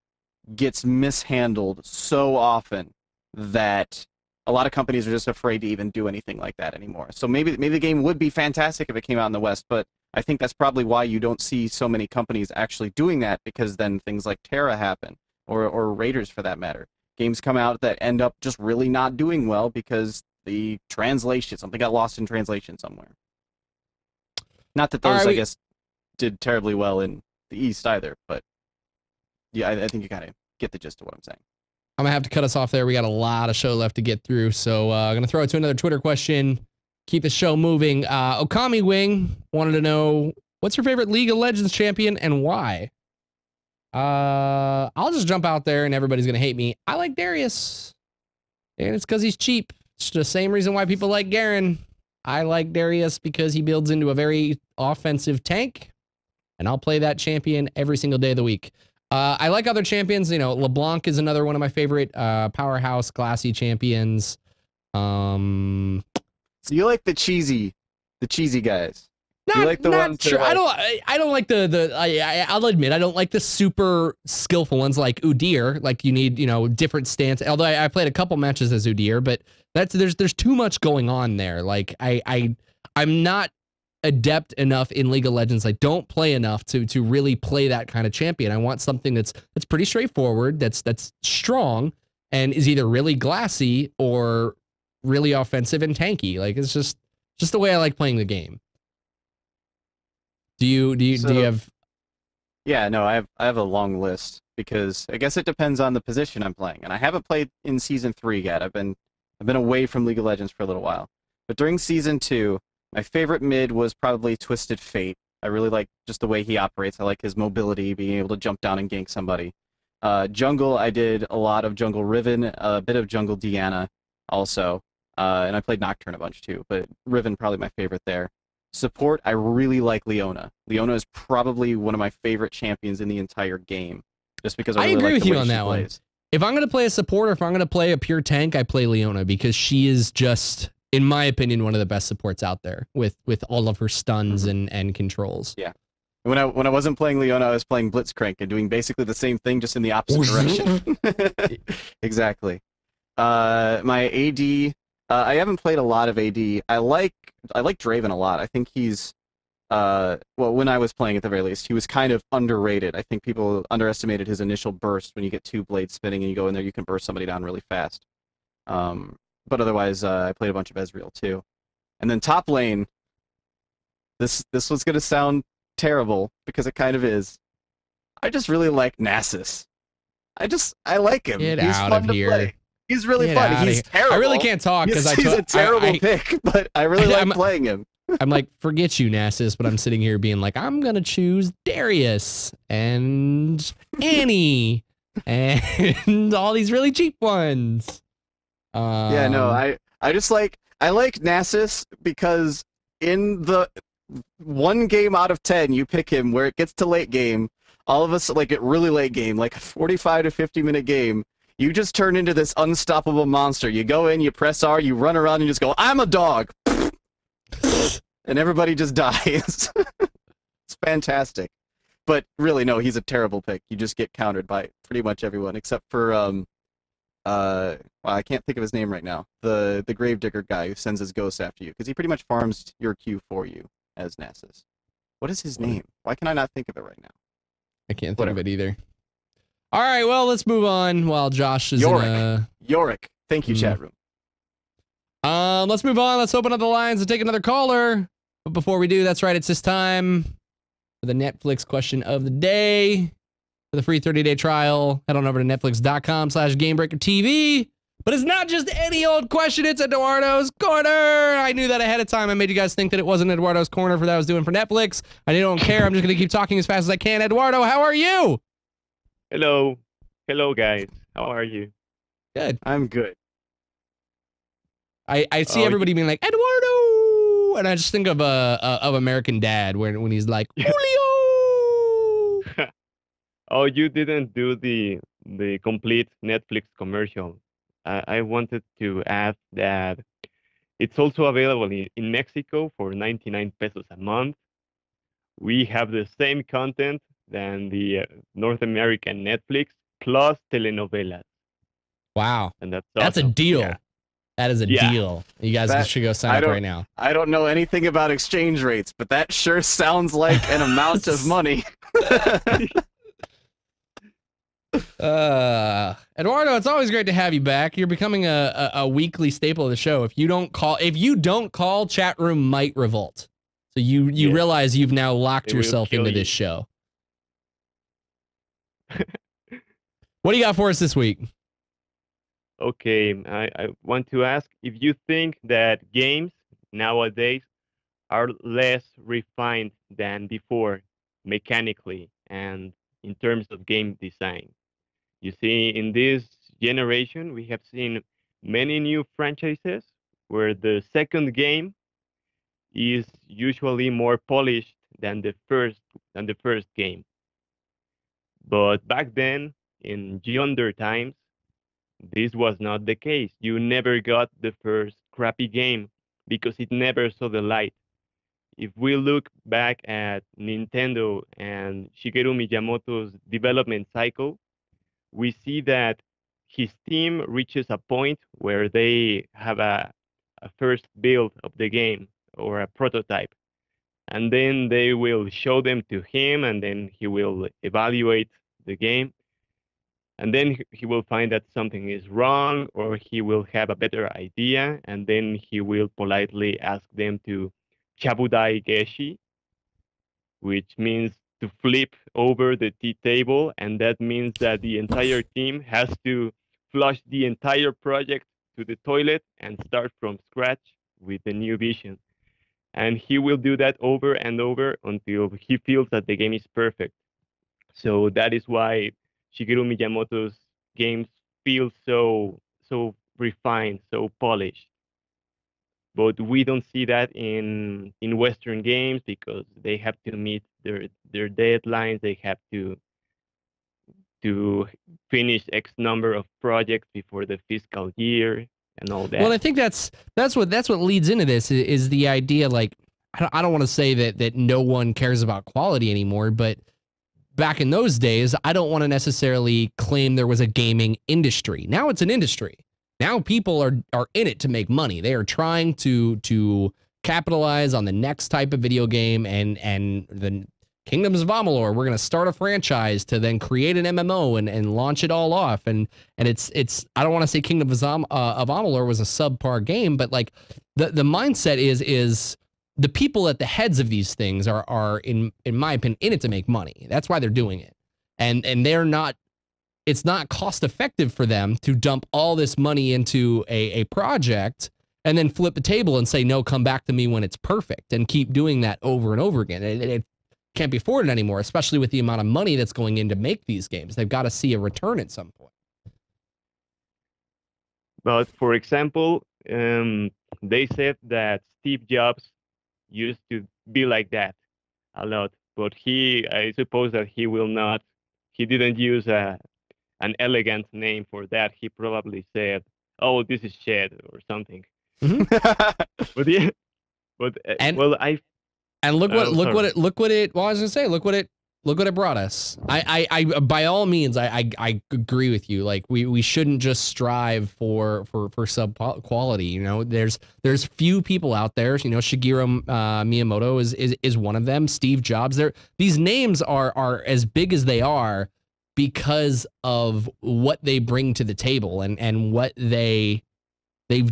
gets mishandled so often that a lot of companies are just afraid to even do anything like that anymore. So maybe the game would be fantastic if it came out in the West, but I think that's probably why you don't see so many companies actually doing that, because then things like Terra happen, or Raiders for that matter. Games come out that end up just really not doing well because the translation, something got lost in translation somewhere. Not that those, I guess, did terribly well in the East either, but yeah, I think you kind of get the gist of what I'm saying. I'm gonna have to cut us off there. We got a lot of show left to get through, so I'm gonna throw it to another Twitter question. Keep the show moving. Okami Wing wanted to know, what's your favorite League of Legends champion and why? I'll just jump out there and everybody's gonna hate me. I like Darius, and it's because he's cheap. It's the same reason why people like Garen. I like Darius because he builds into a very offensive tank, and I'll play that champion every single day of the week. I like other champions. You know, LeBlanc is another one of my favorite powerhouse classy champions. So you like the cheesy guys? You like the ones sure. Like... I don't like I'll admit I don't like the super skillful ones like Udyr. Like you need, different stance. Although I played a couple matches as Udyr, but there's too much going on there. Like I'm not adept enough in League of Legends. I don't play enough to really play that kind of champion. I want something that's pretty straightforward, that's strong, and is either really glassy or really offensive and tanky. Like it's just the way I like playing the game. Do you have? Yeah, no, I have a long list because I guess it depends on the position I'm playing, and I haven't played in Season 3 yet. I've been away from League of Legends for a little while, but during Season 2, my favorite mid was probably Twisted Fate. I really like just the way he operates. I like his mobility, being able to jump down and gank somebody. Jungle, I did a lot of Jungle Riven, a bit of Jungle Deanna also, and I played Nocturne a bunch too, but Riven probably my favorite there. Support, I really like Leona. Leona is probably one of my favorite champions in the entire game, just because I really agree like with the you way on she that one. plays. If I'm gonna play a support, or if I'm gonna play a pure tank, I play Leona because she is just, in my opinion, one of the best supports out there with all of her stuns and controls. Yeah. When I wasn't playing Leona, I was playing Blitzcrank and doing basically the same thing, just in the opposite direction. Exactly. My AD, I haven't played a lot of AD. I like Draven a lot. I think he's well, when I was playing at the very least, he was kind of underrated. I think people underestimated his initial burst. When you get 2 blades spinning and you go in there, you can burst somebody down really fast. But otherwise, I played a bunch of Ezreal too. And then top lane, this was going to sound terrible because it kind of is. I just really like Nasus. I like him. Get He's out fun of to here. play. He's really fun. He's terrible. I really can't talk because he's a terrible pick, but I really like playing him. I'm like, forget you, Nasus, but I'm sitting here being like, I'm gonna choose Darius and Annie and all these really cheap ones. Yeah, no, I like Nasus because in the 1 game out of 10 you pick him where it gets to late game, all of us like at really late game, like a 45 to 50-minute game, you just turn into this unstoppable monster. You go in, you press R, you run around and just go, I'm a dog. And everybody just dies. It's fantastic. But really, no, he's a terrible pick. You just get countered by pretty much everyone except for well, I can't think of his name right now. The Gravedigger guy who sends his ghost after you, because he pretty much farms your Q for you as Nasus. What is his name? Why can I not think of it right now? I can't think of it either. All right, well, let's move on while Josh is Yorick. Thank you, chat room. Let's move on. Let's open up the lines and take another caller. But before we do, that's right, it's this time for the Netflix question of the day. For the free 30-day trial, head on over to netflix.com/GamebreakerTV. But it's not just any old question, it's Eduardo's Corner. I knew that ahead of time. I made you guys think that it wasn't Eduardo's Corner for that I was doing for Netflix. I don't care. I'm just going to keep talking as fast as I can. Eduardo, how are you? Hello. Hello, guys. How are you? Good. I'm good. I see everybody being like, Eduardo! and I just think of American Dad when he's like, Julio. Oh, you didn't do the complete Netflix commercial. I wanted to add that it's also available in Mexico for 99 pesos a month. We have the same content than the North American Netflix plus telenovelas. Wow, And that's a awesome. deal. Yeah. That is a deal. You guys should go sign up right now. I don't know anything about exchange rates, but that sure sounds like an amount of money. Eduardo, it's always great to have you back. You're becoming a weekly staple of the show. If you don't call, chat room might revolt. So you realize you've now locked yourself into this show. What do you got for us this week? Okay, I want to ask if you think that games nowadays are less refined than before, mechanically and in terms of game design. You see, in this generation, we have seen many new franchises where the second game is usually more polished than the first game. But back then, in yonder times, this was not the case. You never got the first crappy game because it never saw the light. If we look back at Nintendo and Shigeru Miyamoto's development cycle, we see that his team reaches a point where they have a first build of the game or a prototype. And then they will show them to him, and then he will evaluate the game. And then he will find that something is wrong, or he will have a better idea, and then he will politely ask them to chabudai geshi, which means to flip over the tea table, and that means that the entire team has to flush the entire project to the toilet and start from scratch with a new vision. And he will do that over and over until he feels that the game is perfect. So that is why Shigeru Miyamoto's games feel so refined, so polished. But we don't see that in Western games because they have to meet their deadlines. They have to finish X number of projects before the fiscal year and all that. Well, I think that's what leads into this is the idea. Like, I don't want to say that no one cares about quality anymore, but back in those days, I don't want to necessarily claim there was a gaming industry. Now it's an industry. Now people are in it to make money. They are trying to capitalize on the next type of video game and the Kingdoms of Amalur. We're gonna start a franchise to then create an MMO and launch it all off. And it's I don't want to say Kingdoms of Amalur was a subpar game, but like the mindset is the people at the heads of these things are in my opinion in it to make money. That's why they're doing it. And they're not. It's not cost effective for them to dump all this money into a project and then flip the table and say, no, come back to me when it's perfect, and keep doing that over and over again. It can't be afforded anymore, especially with the amount of money that's going in to make these games. They've got to see a return at some point. But for example, they said that Steve Jobs used to be like that a lot, but I suppose that he didn't use an elegant name for that. He probably said, "Oh, this is shit" or something. Mm-hmm. But yeah, look what it brought us. I by all means, I agree with you. Like we shouldn't just strive for sub quality. You know, there's few people out there. You know, Shigeru Miyamoto is one of them. Steve Jobs. These names are as big as they are because of what they bring to the table and what they've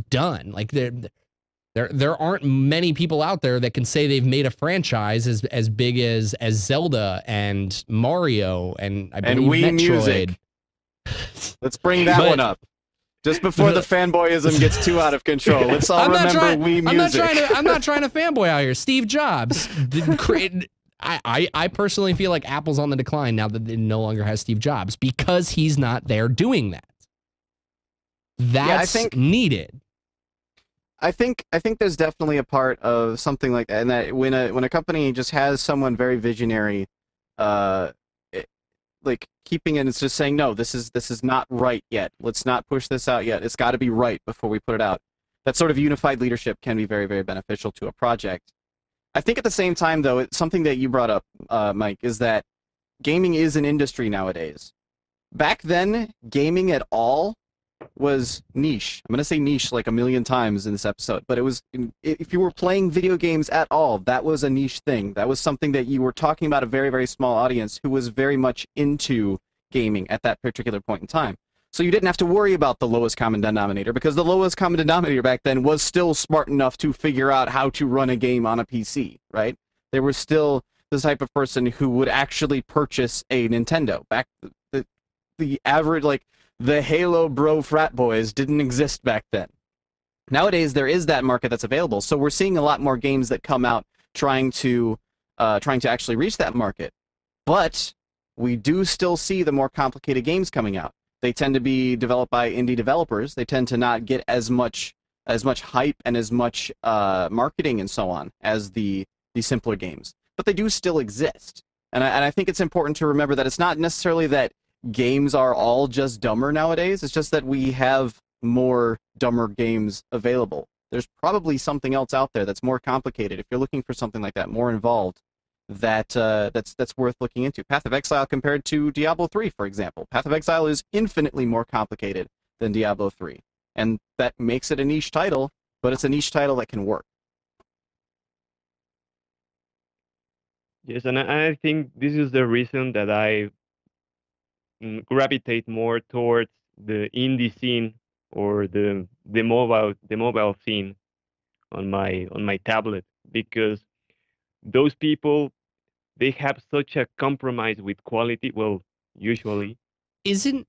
done. Like there aren't many people out there that can say they've made a franchise as big as Zelda and Mario and I believe Wii Metroid. Music. Let's bring that one up. Just before the fanboyism gets too out of control, let's all remember Wii Music. I'm not trying to fanboy out here. Steve Jobs I personally feel like Apple's on the decline now that it no longer has Steve Jobs because he's not there doing that. That's needed. I think there's definitely a part of something like that, and that when a company just has someone very visionary, uh, like keeping it and it's just saying no, this is not right yet. Let's not push this out yet. It's got to be right before we put it out. That sort of unified leadership can be very, very beneficial to a project. I think at the same time, though, it's something that you brought up, Mike, is that gaming is an industry nowadays. Back then, gaming at all was niche. I'm going to say niche like a million times in this episode, but it was, if you were playing video games at all, that was a niche thing. That was something that you were talking about a very, very small audience who was very much into gaming at that particular point in time. So you didn't have to worry about the lowest common denominator, because the lowest common denominator back then was still smart enough to figure out how to run a game on a PC, right? There was still the type of person who would actually purchase a Nintendo. Back the average, like, the Halo bro frat boys didn't exist back then. Nowadays, there is that market that's available, so we're seeing a lot more games that come out trying to actually reach that market. But we do still see the more complicated games coming out. They tend to be developed by indie developers. They tend to not get as much hype and as much marketing and so on as the simpler games. But they do still exist. And I think it's important to remember that it's not necessarily that games are all just dumber nowadays. It's just that we have more dumber games available. There's probably something else out there that's more complicated. If you're looking for something like that, more involved, that's worth looking into. Path of Exile compared to Diablo 3, for example. Path of Exile is infinitely more complicated than Diablo 3, and that makes it a niche title, but it's a niche title that can work. Yes, and I think this is the reason that I gravitate more towards the indie scene or the mobile scene on my tablet, because those people, they have such a compromise with quality. Well, usually Isn't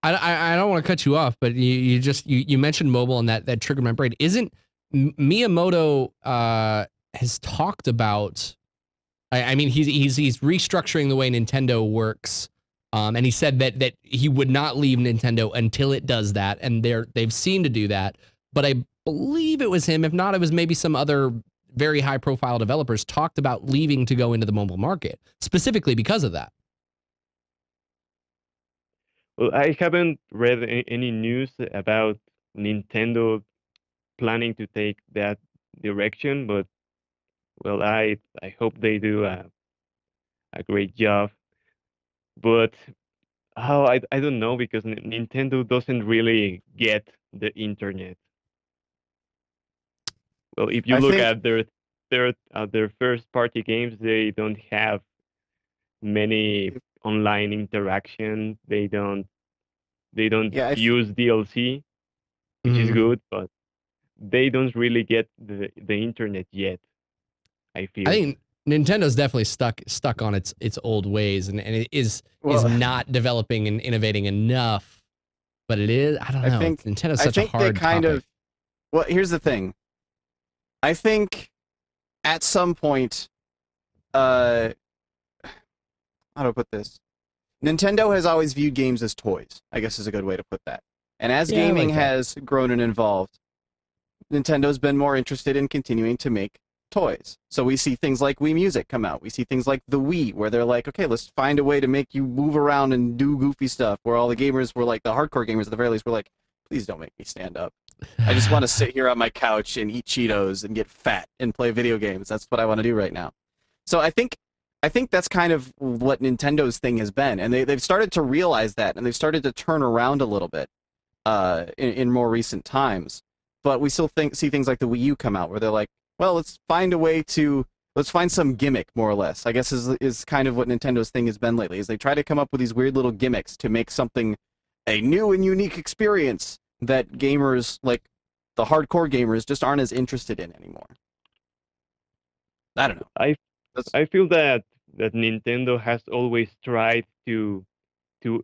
I don't want to cut you off, but you mentioned mobile and that triggered my brain. Isn't Miyamoto has talked about? I mean, he's restructuring the way Nintendo works, and he said that he would not leave Nintendo until it does that, and they've seemed to do that. But I believe it was him. If not, it was maybe some other very high-profile developers talked about leaving to go into the mobile market specifically because of that. Well, I haven't read any news about Nintendo planning to take that direction, but well, I hope they do a great job. But how, I don't know, because Nintendo doesn't really get the internet. Well, if you look at their first party games, they don't have many online interaction. They don't use DLC, which is good, but they don't really get the internet yet, I feel. I think Nintendo's definitely stuck on its old ways, and it is not developing and innovating enough. But it is, I don't know. Nintendo's such a hard topic. Well, here's the thing. I think at some point, how do I put this? Nintendo has always viewed games as toys, I guess is a good way to put that. And as gaming has grown and evolved, Nintendo's been more interested in continuing to make toys. So we see things like Wii Music come out. We see things like the Wii, where they're like, okay, let's find a way to make you move around and do goofy stuff, where all the gamers were like, the hardcore gamers at the very least were like, please don't make me stand up. I just want to sit here on my couch and eat Cheetos and get fat and play video games. That's what I want to do right now. So I think that's kind of what Nintendo's thing has been, and they've started to realize that, and they've started to turn around a little bit in more recent times. But we still see things like the Wii U come out, where they're like, well, let's find some gimmick, more or less, I guess is kind of what Nintendo's thing has been lately, is they try to come up with these weird little gimmicks to make something a new and unique experience that gamers, like the hardcore gamers, just aren't as interested in anymore. I don't know. I feel that Nintendo has always tried to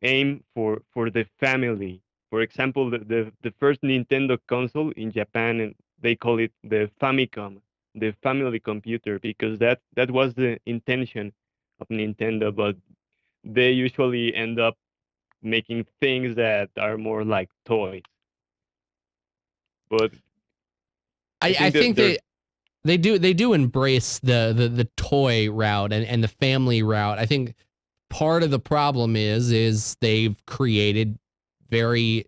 aim for the family. For example, the first Nintendo console in Japan, they call it the Famicom, the family computer, because that was the intention of Nintendo. But they usually end up making things that are more like toys. But I think they do embrace the toy route and the family route. I think part of the problem is they've created very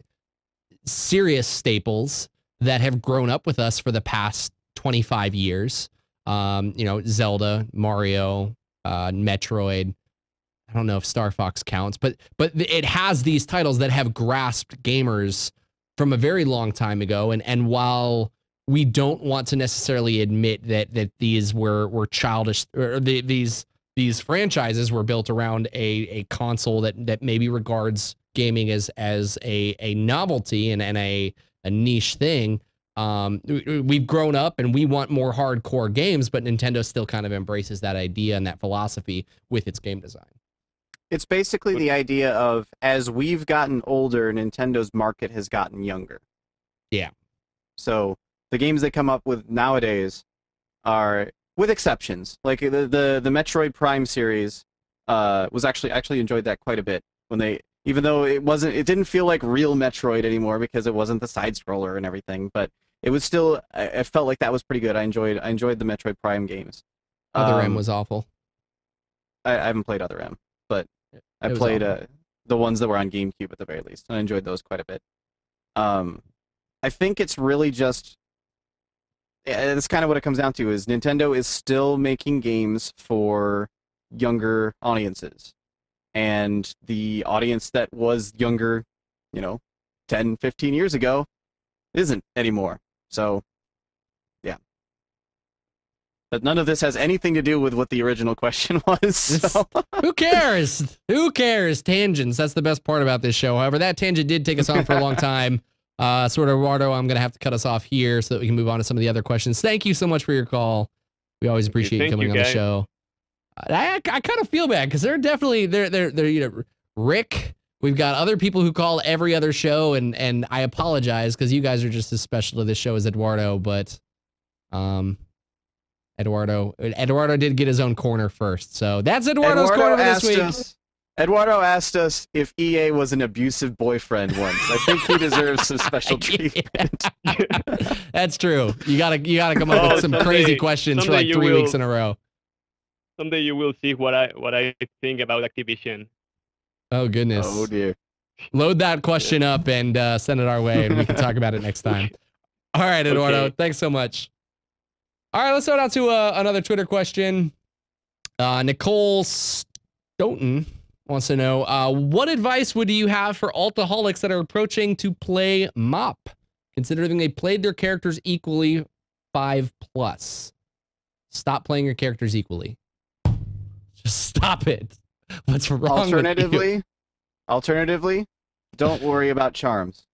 serious staples that have grown up with us for the past 25 years. Zelda, Mario, Metroid. I don't know if Star Fox counts, but it has these titles that have grasped gamers from a very long time ago. And while we don't want to necessarily admit that these were childish, or these franchises were built around a console that maybe regards gaming as a novelty and a niche thing. We've grown up and we want more hardcore games, but Nintendo still kind of embraces that idea and that philosophy with its game design. It's basically the idea of, as we've gotten older, Nintendo's market has gotten younger. Yeah. So the games they come up with nowadays are, with exceptions, like the Metroid Prime series, was actually enjoyed that quite a bit when they, even though it didn't feel like real Metroid anymore because it wasn't the side scroller and everything, but it was still, I felt like that was pretty good. I enjoyed the Metroid Prime games. Other M was awful. I haven't played Other M, but I played the ones that were on GameCube at the very least, and I enjoyed those quite a bit. I think it's really just, that's kind of what it comes down to, is Nintendo is still making games for younger audiences. And the audience that was younger, 10, 15 years ago, isn't anymore. So, yeah. But none of this has anything to do with what the original question was. So. Who cares? Who cares? Tangents. That's the best part about this show. However, that tangent did take us on for a long time. Sort of, Eduardo, I'm going to have to cut us off here so that we can move on to some of the other questions. Thank you so much for your call. We always appreciate you coming on the show. I kind of feel bad because they're definitely, they're Rick. We've got other people who call every other show, and I apologize because you guys are just as special to this show as Eduardo, but Eduardo did get his own corner first. So that's Eduardo's corner for this week. Eduardo asked us if EA was an abusive boyfriend once. I think he deserves some special treatment. That's true. You gotta come up with some crazy questions for like 3 weeks in a row. Someday you will see what I think about Activision. Oh goodness. Oh dear. Load that question up and send it our way, and we can talk about it next time. All right, Eduardo. Okay. Thanks so much. All right, let's start out to another Twitter question. Nicole Stoughton wants to know, what advice would you have for altaholics that are approaching to play MOP, considering they played their characters equally 5+? Stop playing your characters equally. Just stop it. What's wrong with you? Alternatively, don't worry about charms.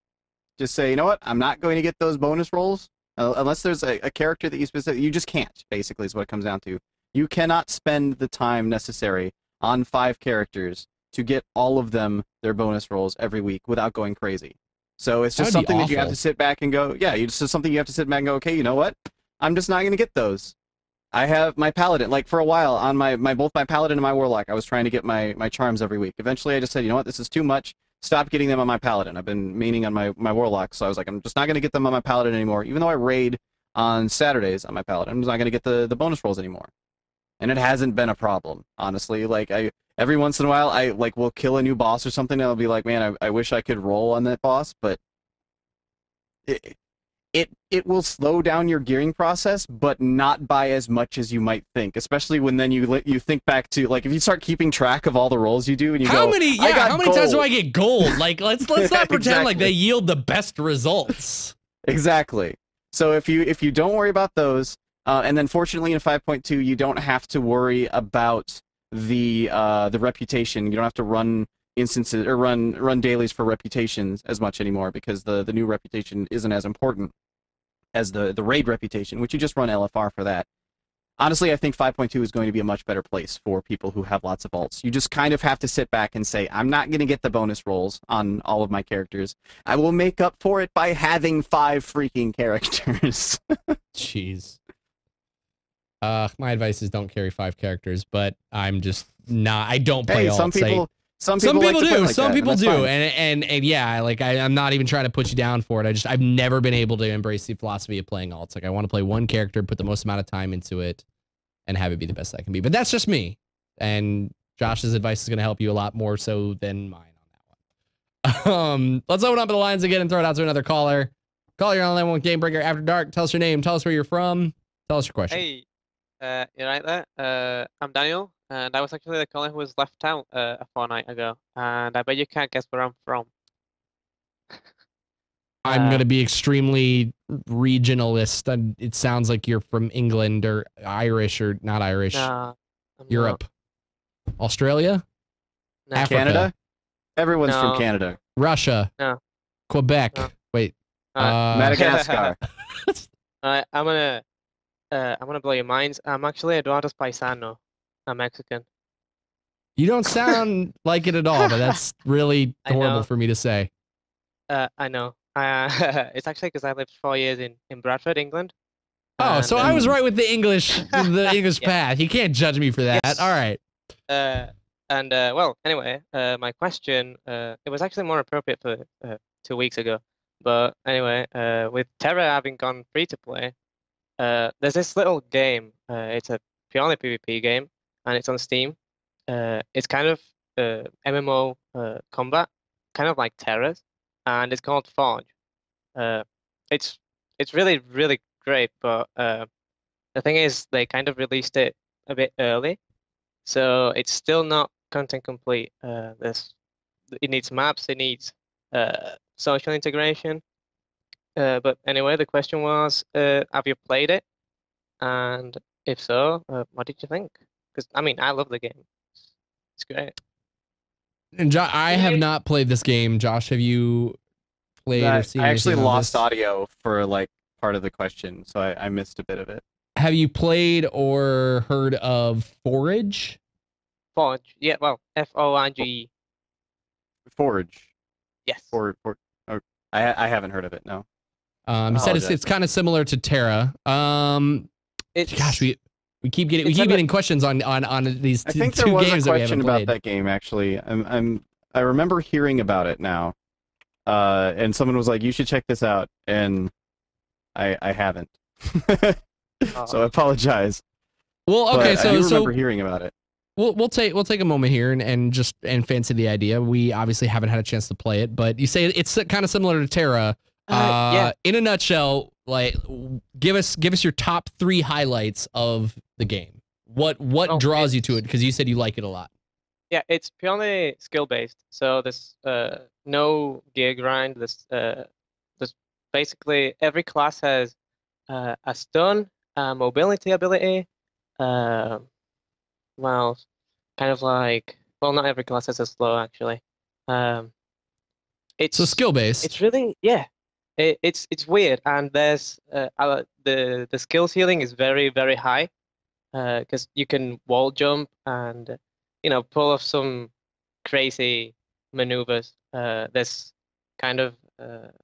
Just say, you know what? I'm not going to get those bonus rolls unless there's a character that you just can't, basically, is what it comes down to. You cannot spend the time necessary on 5 characters to get all of them their bonus rolls every week without going crazy. So it's just something that you have to sit back and go, yeah, it's just something you have to sit back and go, okay, you know what? I'm just not going to get those. I have my paladin, like for a while on both my paladin and my warlock, I was trying to get my charms every week. Eventually I just said, you know what, this is too much. Stop getting them on my paladin. I've been meaning on my warlock, so I was like, I'm just not going to get them on my paladin anymore. Even though I raid on Saturdays on my paladin, I'm just not going to get the bonus rolls anymore. And it hasn't been a problem, honestly. Like every once in a while I will kill a new boss or something and I'll be like, man, I wish I could roll on that boss, but it will slow down your gearing process, but not by as much as you might think. Especially when then you think back to, like, if you start keeping track of all the rolls you do and you how go, many times do I get gold? Like let's not pretend exactly. like they yield the best results. Exactly. So if you don't worry about those, and then fortunately in 5.2 you don't have to worry about the reputation. You don't have to run instances or run dailies for reputations as much anymore because the new reputation isn't as important as the raid reputation, which you just run LFR for that. Honestly, I think 5.2 is going to be a much better place for people who have lots of alts. You just kind of have to sit back and say, I'm not going to get the bonus rolls on all of my characters. I will make up for it by having 5 freaking characters. Jeez. My advice is don't carry 5 characters, but I'm just not. I don't play alts. Some Some like people to play do. like Some that, people and do. that's fine. And yeah, like I'm not even trying to put you down for it. I've never been able to embrace the philosophy of playing alts. Like I want to play one character, put the most amount of time into it, and have it be the best I can be. But that's just me. And Josh's advice is going to help you a lot more so than mine on that one. Let's open up the lines again and throw it out to another caller. Call your online one Gamebreaker After Dark. Tell us your name. Tell us where you're from. Tell us your question. Hey, you're right there. I'm Daniel, and I was actually the caller who was left out a fortnight ago, and I bet you can't guess where I'm from. I'm going to be extremely regionalist. It sounds like you're from England or Irish or not Irish. Nah, I'm Europe. Australia? No. Africa. Canada? Everyone's No. from Canada. Russia. No. Quebec. No. Wait. Madagascar. I'm gonna blow your minds. I'm actually Eduardo's paisano. I'm Mexican. You don't sound like it at all, but that's really I horrible know. for me to say. I know. It's actually because I lived 4 years in Bradford, England. Oh, And, so I was right with the English, the English Yeah. path. You can't judge me for that. Yes. All right. Well, anyway, my question, it was actually more appropriate for 2 weeks ago. But anyway, with Terra having gone free to play, there's this little game. It's a purely PvP game, and it's on Steam. It's kind of MMO combat, kind of like Terra's, and it's called Forge. It's really, really great, but the thing is, they kind of released it a bit early, so it's still not content complete. It needs maps, it needs social integration. But anyway, the question was, have you played it? And if so, what did you think? Because I mean, I love the game. It's great. And I have not played this game. Josh, have you played or seen I actually anything on lost this? audio for like part of the question, so I missed a bit of it. Have you played or heard of Forage? Forge, yeah, well, Forge. Forge. Yes. Oh, I haven't heard of it. No. You said it's kind of similar to Terra. It's, Gosh, we keep getting questions on these I think two there was games a that we question haven't about played. that game actually. I remember hearing about it now, and someone was like, "You should check this out," and I haven't. So I apologize. Well, okay, But I do so remember hearing about it. we'll take a moment here and just fancy the idea. We obviously haven't had a chance to play it, but you say it's kind of similar to Terra. yeah. In a nutshell, like give us your top 3 highlights of the game. What Well, draws you to it? Because you said you like it a lot. Yeah, it's purely skill based. So there's no gear grind. There's basically every class has a stun, a mobility ability. Well, kind of like, well, not every class has a slow actually. It's So skill based. It's really, yeah. It's weird, and there's the skill ceiling is very, very high, because you can wall jump and pull off some crazy maneuvers. There's kind of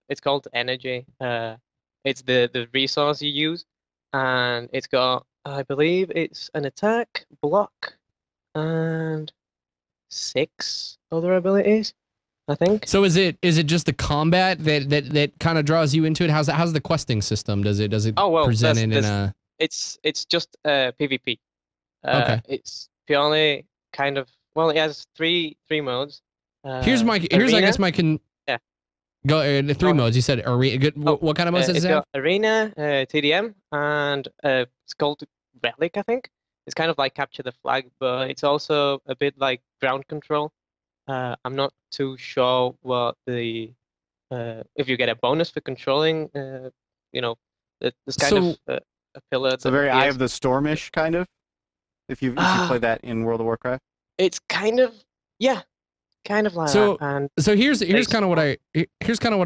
it's called energy. It's the resource you use, and it's got, I believe it's an attack, block, and 6 other abilities, I think. So is it just the combat that kind of draws you into it? How's the questing system? Does it Oh, well, present it in there's- a It's just PvP. Okay. It's purely kind of, well, it has three modes. here's I arena. guess my can Yeah. go the 3 Go ahead. modes. You said arena. Oh, What kind of modes does It's it have? got arena, TDM, and it's called Relic, I think. It's kind of like capture the flag, but it's also a bit like ground control. I'm not too sure what the if you get a bonus for controlling, this kind of a pillar. It's a very Eye of the Stormish kind of. If you play that in World of Warcraft. It's kind of, yeah, kind of like So- that. And So here's Thanks. kind of what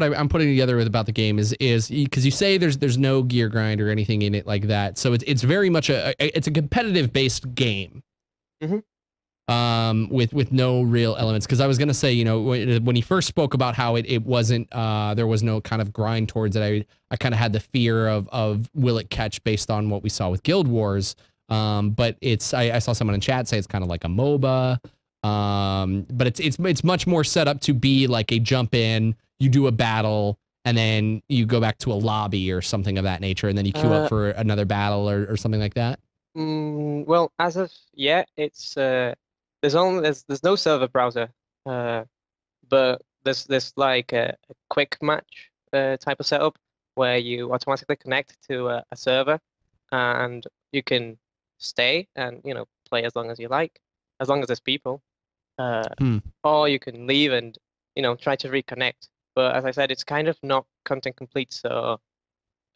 I'm putting together with about the game is because you say there's no gear grind or anything in it like that. So it's very much it's a competitive based game. Mhm. With no real elements. Because I was gonna say, when he first spoke about how it wasn't there was no kind of grind towards it, I kind of had the fear of will it catch based on what we saw with Guild Wars. But I saw someone in chat say it's kind of like a MOBA. But it's much more set up to be like a jump in, you do a battle, and then you go back to a lobby or something of that nature, and then you queue up for another battle or something like that. Well, as of yet, it's there's no server browser, but there's like a quick match type of setup where you automatically connect to a server, and you can stay and play as long as you like, as long as there's people, or you can leave and try to reconnect. But as I said, it's kind of not content complete, so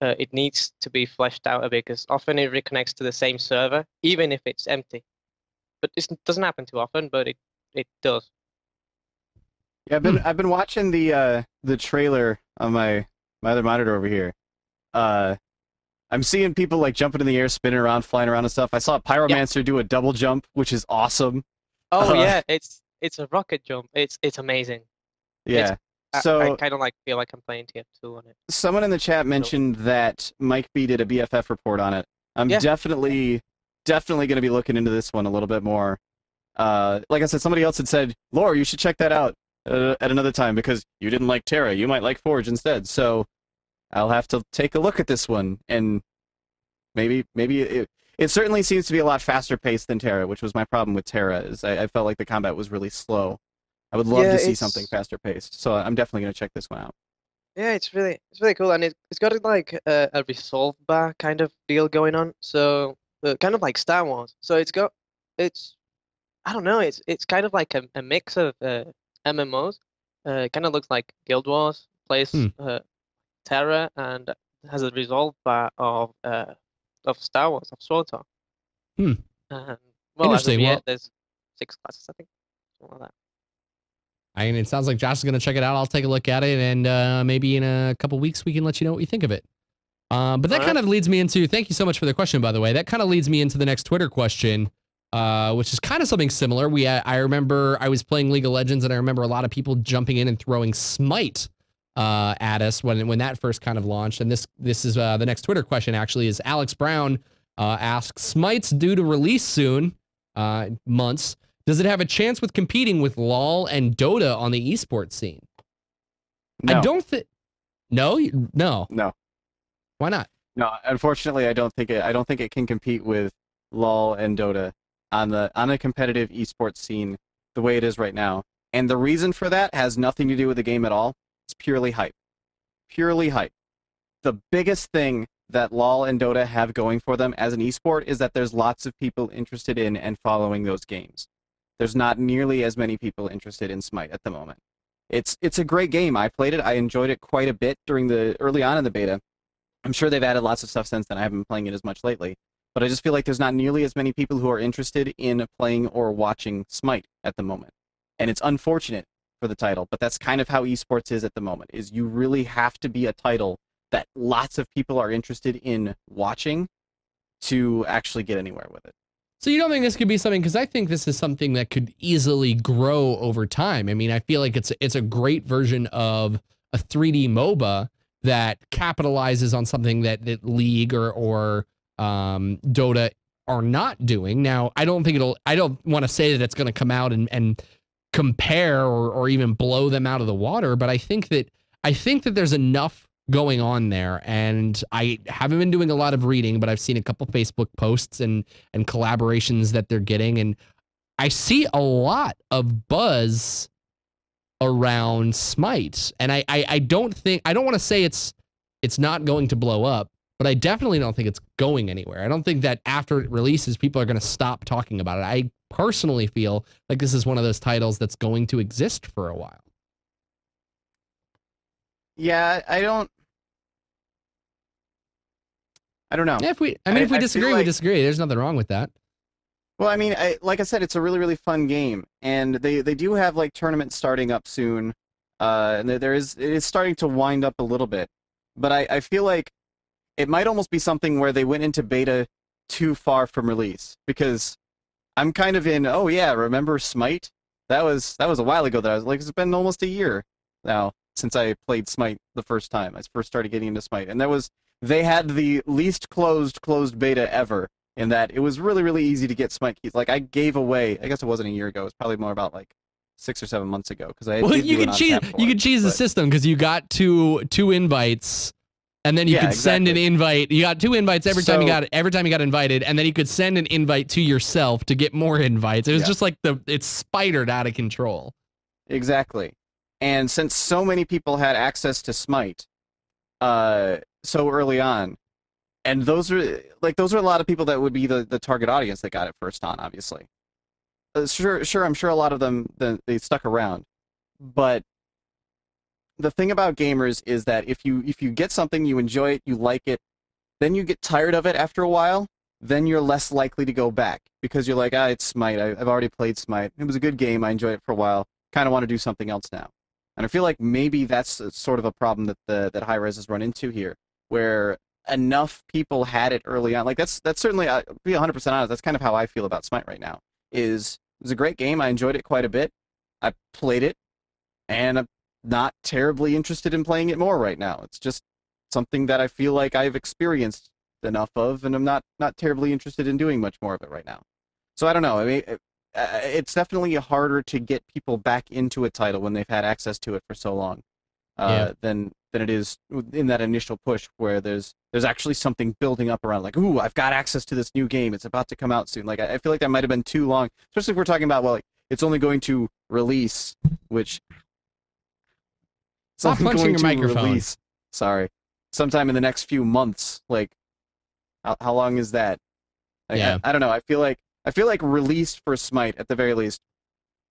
it needs to be fleshed out a bit because often it reconnects to the same server, even if it's empty. But it doesn't happen too often, but it does. Yeah, I've been watching the trailer on my other monitor over here. I'm seeing people like jumping in the air, spinning around, flying around and stuff. I saw a Pyromancer do a double jump, which is awesome. Oh yeah, it's a rocket jump. It's amazing. Yeah. I kind of feel like I'm playing TF2 on it. Someone in the chat mentioned that Mike B did a BFF report on it. I'm definitely going to be looking into this one a little bit more. Like I said, somebody else had said, Laura, you should check that out at another time because you didn't like Terra. You might like Forge instead. So I'll have to take a look at this one, and maybe it certainly seems to be a lot faster paced than Terra, which was my problem with Terra. Is I felt like the combat was really slow. I would love to see something faster paced, so I'm definitely going to check this one out. Yeah, it's really cool, and it's got like a resolve bar kind of deal going on. So kind of like Star Wars. So I don't know, it's kind of like a mix of MMOs. It kind of looks like Guild Wars, plays Terra, and has a resolve bar of Star Wars, of SWTOR. Well, Interesting. Well, there's 6 classes, I think, something like that. It sounds like Josh is going to check it out. I'll take a look at it, and maybe in a couple weeks we can let you know what we think of it. But that kind of leads me into, thank you so much for the question, by the way. That kind of leads me into the next Twitter question, which is kind of something similar. I remember I was playing League of Legends, and I remember a lot of people jumping in and throwing Smite at us when that first kind of launched. And this is the next Twitter question, actually, is Alex Brown asks, Smite's due to release soon, months. Does it have a chance with competing with LoL and Dota on the esports scene? No. I don't think. No. Why not? No, unfortunately, I don't think it can compete with LoL and Dota on a competitive esports scene the way it is right now. And the reason for that has nothing to do with the game at all. It's purely hype. Purely hype. The biggest thing that LoL and Dota have going for them as an esport is that there's lots of people interested in and following those games. There's not nearly as many people interested in Smite at the moment. It's a great game. I played it. I enjoyed it quite a bit early on in the beta. I'm sure they've added lots of stuff since then. I haven't been playing it as much lately. But I just feel like there's not nearly as many people who are interested in playing or watching Smite at the moment. And it's unfortunate for the title, but that's kind of how esports is at the moment, is you really have to be a title that lots of people are interested in watching to actually get anywhere with it. So you don't think this could be something, because I think this is something that could easily grow over time. I mean, I feel like it's a great version of a 3D MOBA that capitalizes on something that League or Dota are not doing. Now, I don't want to say that it's going to come out and compare or even blow them out of the water, but I think that there's enough going on there, and I haven't been doing a lot of reading, but I've seen a couple Facebook posts and collaborations that they're getting, and I see a lot of buzz around Smite, and I don't want to say it's not going to blow up, but I definitely don't think it's going anywhere. I don't think that after it releases, people are going to stop talking about it. I personally feel like this is one of those titles that's going to exist for a while. Yeah, I don't know. Yeah, if we disagree, we disagree. There's nothing wrong with that. Well, I mean, like I said, it's a really, really fun game, and they do have like tournaments starting up soon, and it is starting to wind up a little bit. But I feel like it might almost be something where they went into beta too far from release, because I'm kind of in, oh yeah, remember Smite? That was a while ago. That I was like, it's been almost a year now since I played Smite the first time. I first started getting into Smite, and they had the least closed beta ever in that it was really, really easy to get Smite keys. Like I gave away, I guess it wasn't a year ago. It was probably more about like 6 or 7 months ago because I Well, did you do an could cheese on-tap for you it, could cheese the but- system because you got two invites, and then you Yeah, could send an exactly. invite. You got 2 invites every time you So- got invited, and then you could send an invite to yourself to get more invites. It was Yeah. just like it's spidered out of control. Exactly. And since so many people had access to Smite so early on, and those are a lot of people that would be the target audience that got it first on, obviously. Sure, I'm sure a lot of them they stuck around. But the thing about gamers is that if you get something, you enjoy it, you like it, then you get tired of it after a while, then you're less likely to go back because you're like, it's Smite. I've already played Smite. It was a good game. I enjoyed it for a while. Kind of want to do something else now. And I feel like maybe that's sort of a problem that Hi-Rez has run into here, where enough people had it early on. Like that's certainly, I'll be 100% honest, that's kind of how I feel about Smite right now. It was a great game. I enjoyed it quite a bit. I played it, and I'm not terribly interested in playing it more right now. It's just something that I feel like I've experienced enough of, and I'm not terribly interested in doing much more of it right now. So I don't know. I mean, it's definitely harder to get people back into a title when they've had access to it for so long than it is in that initial push where there's actually something building up around, like, ooh, I've got access to this new game. It's about to come out soon. Like, I feel like that might have been too long, especially if we're talking about, well, like, it's only going to release, which... Stop punching your microphone. Sorry. Sometime in the next few months. Like, how long is that? Like, Yeah. I don't know. I feel like released for Smite, at the very least,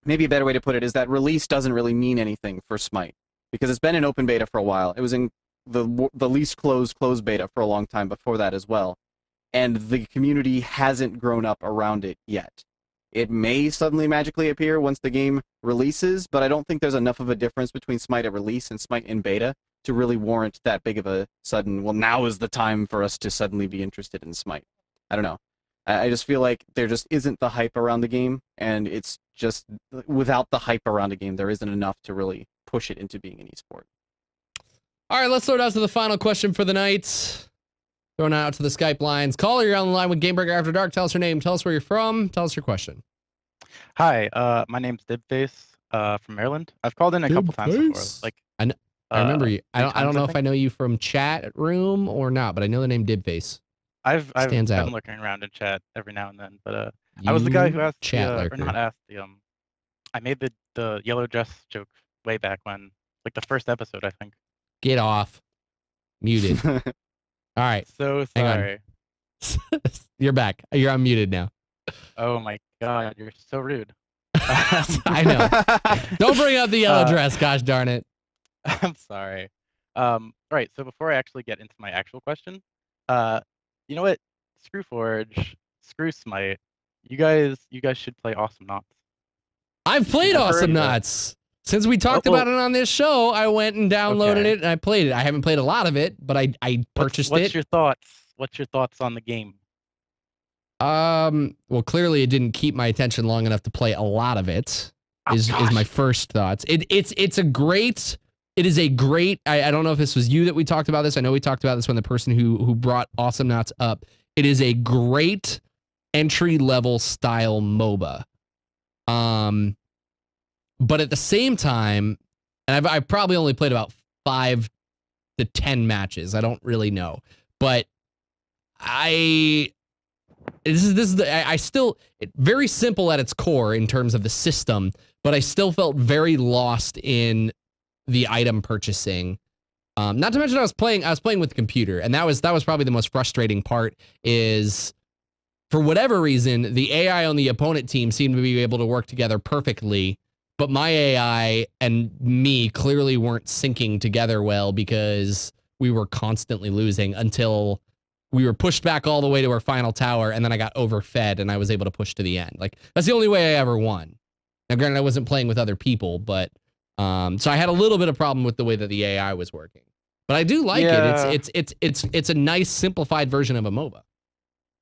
maybe a better way to put it is that release doesn't really mean anything for Smite because it's been in open beta for a while. It was in the least closed beta for a long time before that as well, and the community hasn't grown up around it yet. It may suddenly magically appear once the game releases, but I don't think there's enough of a difference between Smite at release and Smite in beta to really warrant that big of a sudden, well, now is the time for us to suddenly be interested in Smite. I don't know. I just feel like there just isn't the hype around the game, and it's just, without the hype around a game, there isn't enough to really push it into being an esport. All right, let's throw it out to the final question for the night. Throwing it out to the Skype lines. Caller, you're on the line with Gamebreaker After Dark. Tell us your name. Tell us where you're from. Tell us your question. Hi, my name's Dibface from Maryland. I've called in a couple times before. Like, I remember you. I don't times, know I if I think. know you from chat room or not, but I know the name Dibface. I've Stands been out. looking around in chat every now and then, but I was the guy who asked chat or lurker. not asked the I made the yellow dress joke way back when, like the first episode, I think. Get off. Muted. All right. So Hang on. sorry. You're back. You're unmuted now. Oh my god, you're so rude. I know. Don't bring up the yellow dress, gosh darn it. I'm sorry. Right, so before I actually get into my actual question, you know what? Screw Forge, screw Smite. You guys should play Awesome Knots. I've played I've heard Awesome of it. Knots. Since we talked Oh, about it on this show, I went and downloaded Okay. it and I played it. I haven't played a lot of it, but I purchased What's it. your thoughts? What's your thoughts on the game? Well, clearly it didn't keep my attention long enough to play a lot of it. Oh, Is gosh. my first thoughts. It is a great. I don't know if this was you that we talked about this. I know we talked about this when the person who brought Awesome Knots up. It is a great entry level style MOBA. But at the same time, and I've probably only played about 5 to 10 matches. I don't really know, but I still very simple at its core in terms of the system, but I still felt very lost in the item purchasing. Not to mention I was playing with the computer, and that was probably the most frustrating part. Is for whatever reason the AI on the opponent team seemed to be able to work together perfectly, but my AI and me clearly weren't syncing together well because we were constantly losing until we were pushed back all the way to our final tower, and then I got overfed and I was able to push to the end. Like, that's the only way I ever won. Now, granted, I wasn't playing with other people, but so I had a little bit of problem with the way that the AI was working. But I do like it. It's a nice simplified version of a MOBA.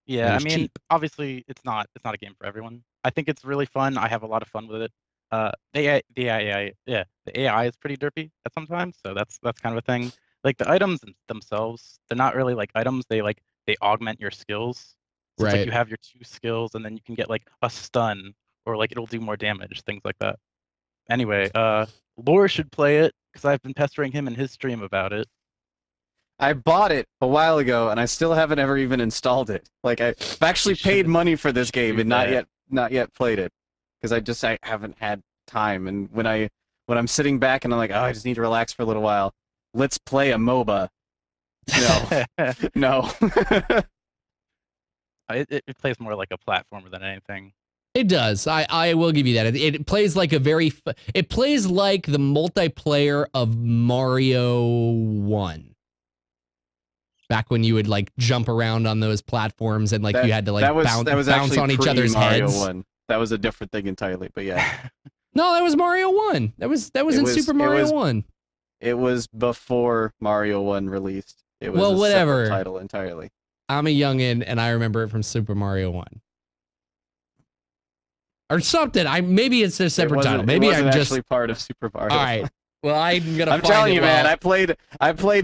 Yeah, And I it's mean, cheap. obviously it's not a game for everyone. I think it's really fun. I have a lot of fun with it. The AI is pretty derpy at sometimes, so that's kind of a thing. Like the items themselves, they're not really like items. They augment your skills. So it's Right. like you have your 2 skills, and then you can get like a stun, or like it'll do more damage, things like that. Anyway, Lore should play it because I've been pestering him in his stream about it. I bought it a while ago, and I still haven't ever even installed it. Like I've actually paid money for this game and not yet played it, because I haven't had time. And when I'm sitting back and I'm like, oh, I just need to relax for a little while. Let's play a MOBA. No, no. It plays more like a platformer than anything. It does. I will give you that. It plays like it plays like the multiplayer of Mario 1. Back when you would like jump around on those platforms and like you had to like bounce on each other's Mario heads. 1. That was a different thing entirely, but yeah. No, that was Mario 1. That was in Super Mario 1. It was before Mario 1 released. It was Well, a whatever. separate title entirely. I'm a youngin' and I remember it from Super Mario 1. Or something. Maybe it's a separate title. Maybe I'm just actually part of Super Mario. All right. Well, I'm gonna. I'm telling you, man. I played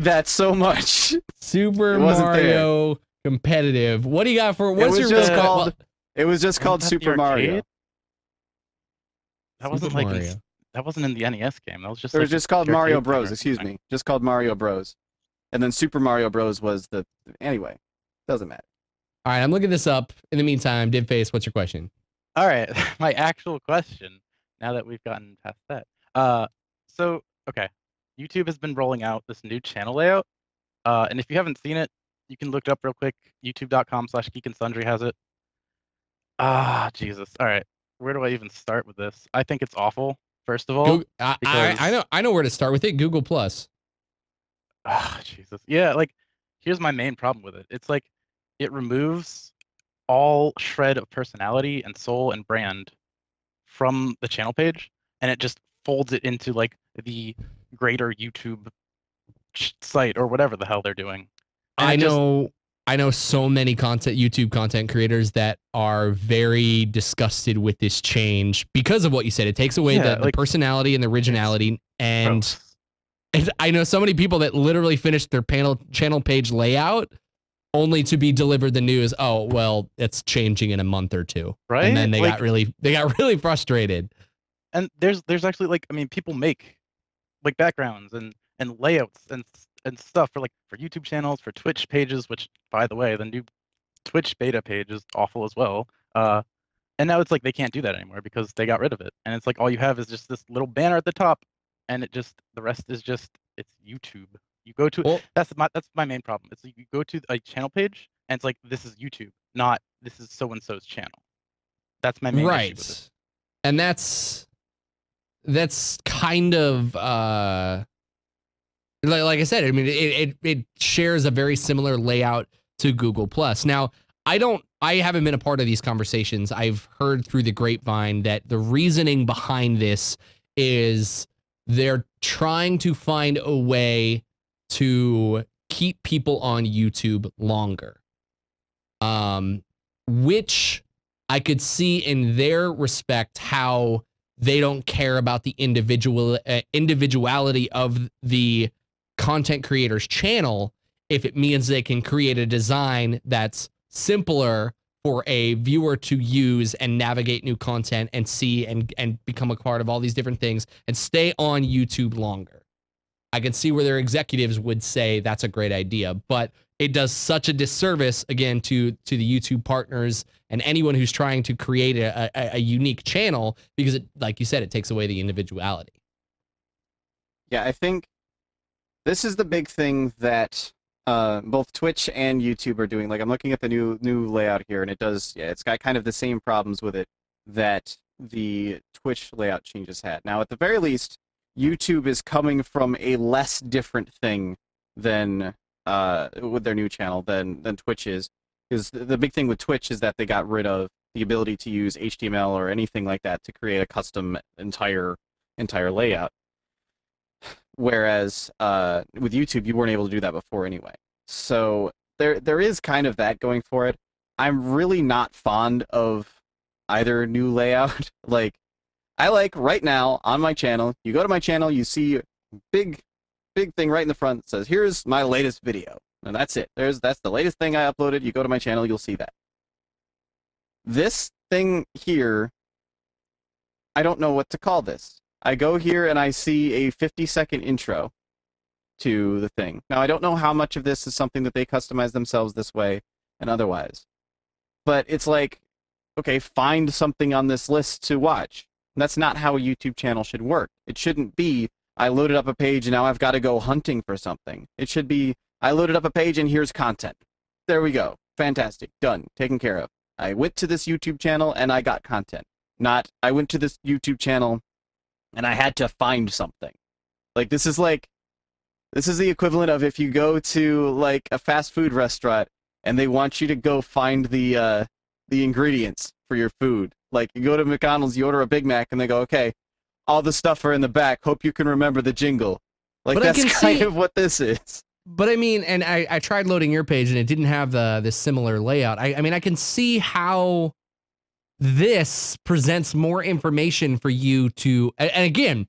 that so much. Super Mario competitive. What do you got for? What's your called? It was just called Super Mario. That wasn't like that wasn't in the NES game. That was just. It was just called Mario Bros. Excuse me. Just called Mario Bros. And then Super Mario Bros. Was the anyway. Doesn't matter. All right, I'm looking this up. In the meantime, Divface, what's your question? All right, my actual question. Now that we've gotten past that, so okay, YouTube has been rolling out this new channel layout, and if you haven't seen it, you can look it up real quick. YouTube.com/geekandsundry has it. Ah, Jesus. All right, where do I even start with this? I think it's awful. First of all, I know where to start with it. Google Plus. Ah, Jesus. Yeah, like here's my main problem with it. It's like it removes all shred of personality and soul and brand from the channel page, and it just folds it into like the greater YouTube site or whatever the hell they're doing. And I know so many YouTube content creators that are very disgusted with this change because of what you said. It takes away the personality and the originality, and I know so many people that literally finished their channel page layout only to be delivered the news, oh, well, it's changing in a month or two. Right. And then they got really frustrated. And there's actually like, I mean, people make like backgrounds and layouts and stuff for YouTube channels, for Twitch pages, which by the way, the new Twitch beta page is awful as well. And now it's like they can't do that anymore because they got rid of it. And it's like all you have is just this little banner at the top, and the rest is just it's YouTube. You go to that's my main problem. It's like you go to a channel page and it's like this is YouTube, not this is so and so's channel. That's my main issue with it. And that's kind of like I said. I mean, it shares a very similar layout to Google Plus. Now, I haven't been a part of these conversations. I've heard through the grapevine that the reasoning behind this is they're trying to find a way to keep people on YouTube longer, which I could see in their respect how they don't care about the individuality of the content creator's channel if it means they can create a design that's simpler for a viewer to use and navigate new content and see and become a part of all these different things and stay on YouTube longer. I can see where their executives would say that's a great idea, but it does such a disservice, again, to the YouTube partners and anyone who's trying to create a unique channel because, it, like you said, it takes away the individuality. Yeah, I think this is the big thing that both Twitch and YouTube are doing. Like, I'm looking at the new layout here, and it's got kind of the same problems with it that the Twitch layout changes had. Now, at the very least, YouTube is coming from a less different thing than with their new channel than Twitch is. Because the big thing with Twitch is that they got rid of the ability to use HTML or anything like that to create a custom entire layout. Whereas with YouTube, you weren't able to do that before anyway. So there is kind of that going for it. I'm really not fond of either new layout. Like, I like right now on my channel, you go to my channel, you see a big thing right in the front that says, here's my latest video. And that's it. That's the latest thing I uploaded. You go to my channel, you'll see that. this thing here, I don't know what to call this. I go here and I see a 50-second intro to the thing. Now, I don't know how much of this is something that they customize themselves this way and otherwise. But it's like, okay, find something on this list to watch. And that's not how a YouTube channel should work. It shouldn't be, I loaded up a page and now I've got to go hunting for something. It should be, I loaded up a page and here's content. There we go. Fantastic. Done. Taken care of. I went to this YouTube channel and I got content. Not, I went to this YouTube channel and I had to find something. Like, this is the equivalent of if you go to, like, a fast food restaurant and they want you to go find the ingredients for your food. Like, you go to McDonald's, you order a Big Mac, and they go, okay, all the stuff are in the back. Hope you can remember the jingle. Like, But that's kind of what this is. But I mean, and I tried loading your page and it didn't have this similar layout. I mean, I can see how this presents more information for you to, and again,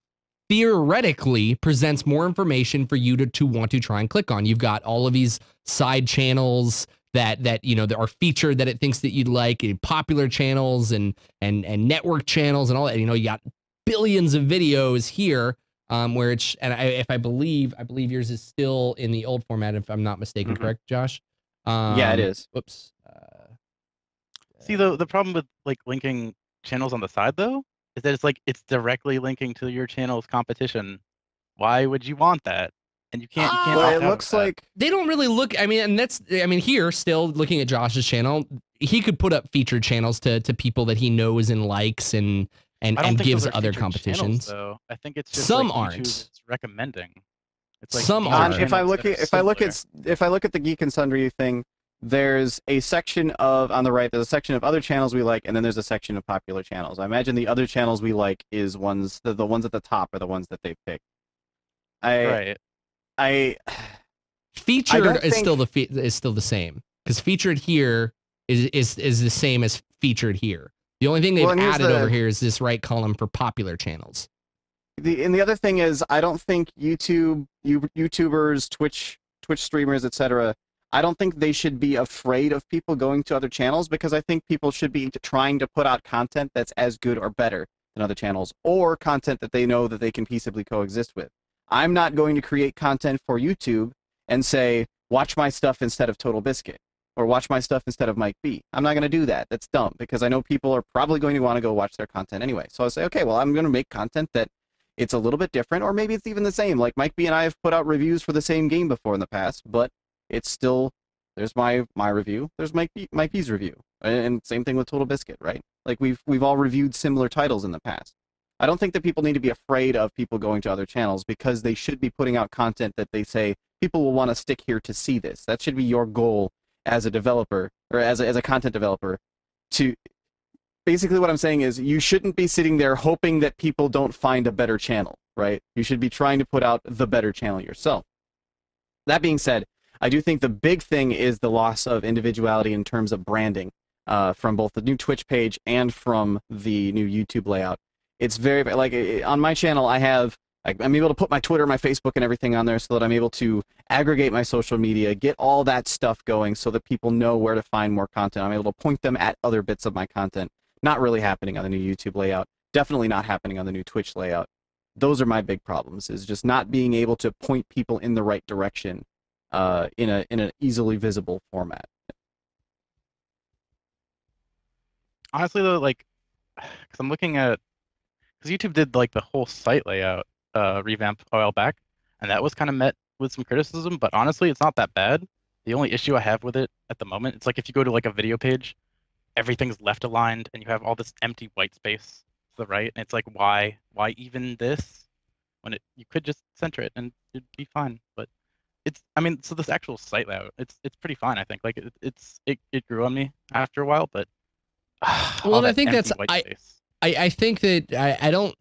theoretically presents more information for you to want to try and click on. You've got all of these side channels that you know that are featured that it thinks that you'd like, popular channels and network channels and all that. You know, you got billions of videos here. Where it's, and I believe yours is still in the old format, if I'm not mistaken, correct, Josh? Yeah, it is. Whoops. See, the problem with like linking channels on the side though is that it's directly linking to your channel's competition. Why would you want that? And you can't. Well, it looks like they don't really look. I mean, and here, still looking at Josh's channel, he could put up featured channels to people that he knows and likes and gives other competitions. Though I think it's just some like aren't. YouTube is recommending. It's like Some aren't. if I look at the Geek and Sundry thing, there's a section of, on the right, there's a section of other channels we like, and then there's a section of popular channels. I imagine the other channels we like is the ones at the top are the ones that they picked. Featured is still the same, because featured here is the same as featured here. The only thing they've added over here is this right column for popular channels. The other thing is, I don't think YouTubers, Twitch streamers, etc., I don't think they should be afraid of people going to other channels, because I think people should be trying to put out content that's as good or better than other channels, or content that they know that they can peaceably coexist with. I'm not going to create content for YouTube and say, watch my stuff instead of Total Biscuit, or watch my stuff instead of Mike B. I'm not going to do that. That's dumb, because I know people are probably going to want to go watch their content anyway. So I say, okay, well, I'm going to make content that it's a little bit different, or maybe it's even the same. Like Mike B and I have put out reviews for the same game before in the past, but it's still, there's my review, there's Mike B's review, and same thing with Total Biscuit, right? Like we've all reviewed similar titles in the past. I don't think that people need to be afraid of people going to other channels, because they should be putting out content that they say people will want to stick here to see this. That should be your goal as a developer, or as a content developer. To basically what I'm saying is, you shouldn't be sitting there hoping that people don't find a better channel, right? You should be trying to put out the better channel yourself. That being said, I do think the big thing is the loss of individuality in terms of branding, from both the new Twitch page and from the new YouTube layout. It's very, like, on my channel, I'm able to put my Twitter, my Facebook, and everything on there, so that I'm able to aggregate my social media, get all that stuff going so that people know where to find more content. I'm able to point them at other bits of my content. Not really happening on the new YouTube layout. Definitely not happening on the new Twitch layout. Those are my big problems, is just not being able to point people in the right direction in an easily visible format. Honestly, though, like, because I'm looking at, because YouTube did like the whole site layout revamp a while back, and that was kind of met with some criticism, but honestly, it's not that bad. The only issue I have with it at the moment, it's like if you go to like a video page, everything's left aligned, and you have all this empty white space to the right, and it's like, why even this, when you could just center it and it'd be fine. But so this actual site layout, it's pretty fine, I think. Like it grew on me after a while, but well, I think that's I think that I don't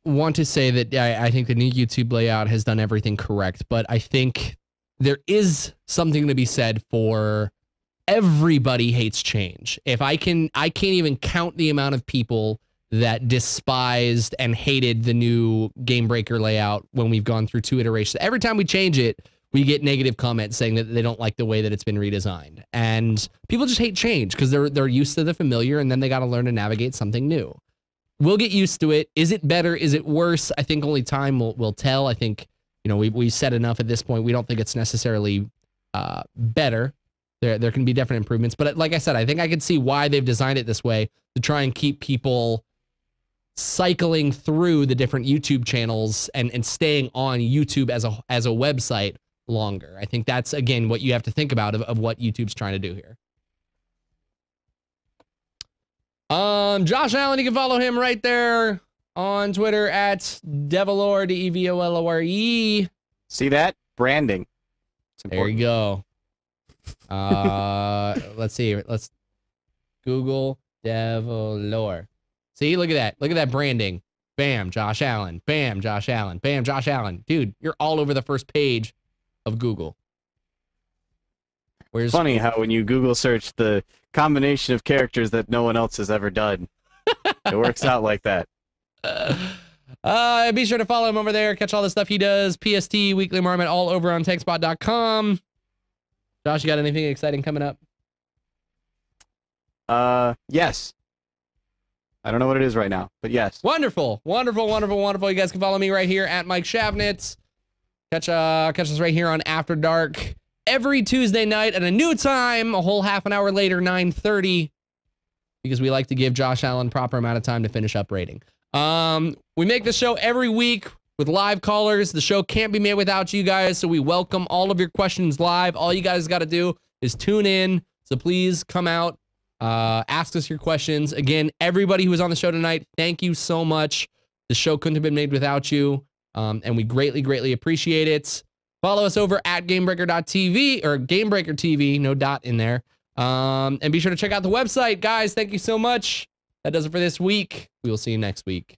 want to say that I think the new YouTube layout has done everything correct, but I think there is something to be said for everybody hates change. I can't even count the amount of people that despised and hated the new Gamebreaker layout when we've gone through 2 iterations. Every time we change it, we get negative comments saying that they don't like the way that it's been redesigned. And people just hate change because they're used to the familiar, and then they got to learn to navigate something new. We'll get used to it. Is it better? Is it worse? I think only time will tell. I think, you know, we said enough at this point. We don't think it's necessarily better. There can be different improvements. But like I said, I think I can see why they've designed it this way, to try and keep people cycling through the different YouTube channels and staying on YouTube as a website longer. I think that's, again, what you have to think about of what YouTube's trying to do here. Josh Allen, you can follow him right there on Twitter at Devolore, DEVOLORE. See that? Branding. There you go. Let's see. Let's Google Devolore. See, look at that. Look at that branding. Bam, Josh Allen. Bam, Josh Allen. Bam, Josh Allen. Dude, you're all over the first page of Google. It's funny how when you Google search the combination of characters that no one else has ever done, it works out like that. Be sure to follow him over there. Catch all the stuff he does. PST, Weekly Marmot, all over on techspot.com. Josh, you got anything exciting coming up? Yes. I don't know what it is right now, but yes. Wonderful, wonderful, wonderful, wonderful. You guys can follow me right here at Mike Shavnitz. Catch us right here on After Dark every Tuesday night at a new time, a whole half an hour later, 9:30, because we like to give Josh Allen proper amount of time to finish up rating. We make the show every week with live callers. The show can't be made without you guys, so we welcome all of your questions live. All you guys got to do is tune in, so please come out, ask us your questions. Again, everybody who was on the show tonight, thank you so much. The show couldn't have been made without you, and we greatly, greatly appreciate it. Follow us over at Gamebreaker.tv or Gamebreaker TV, no dot in there. And be sure to check out the website. Guys, thank you so much. That does it for this week. We will see you next week.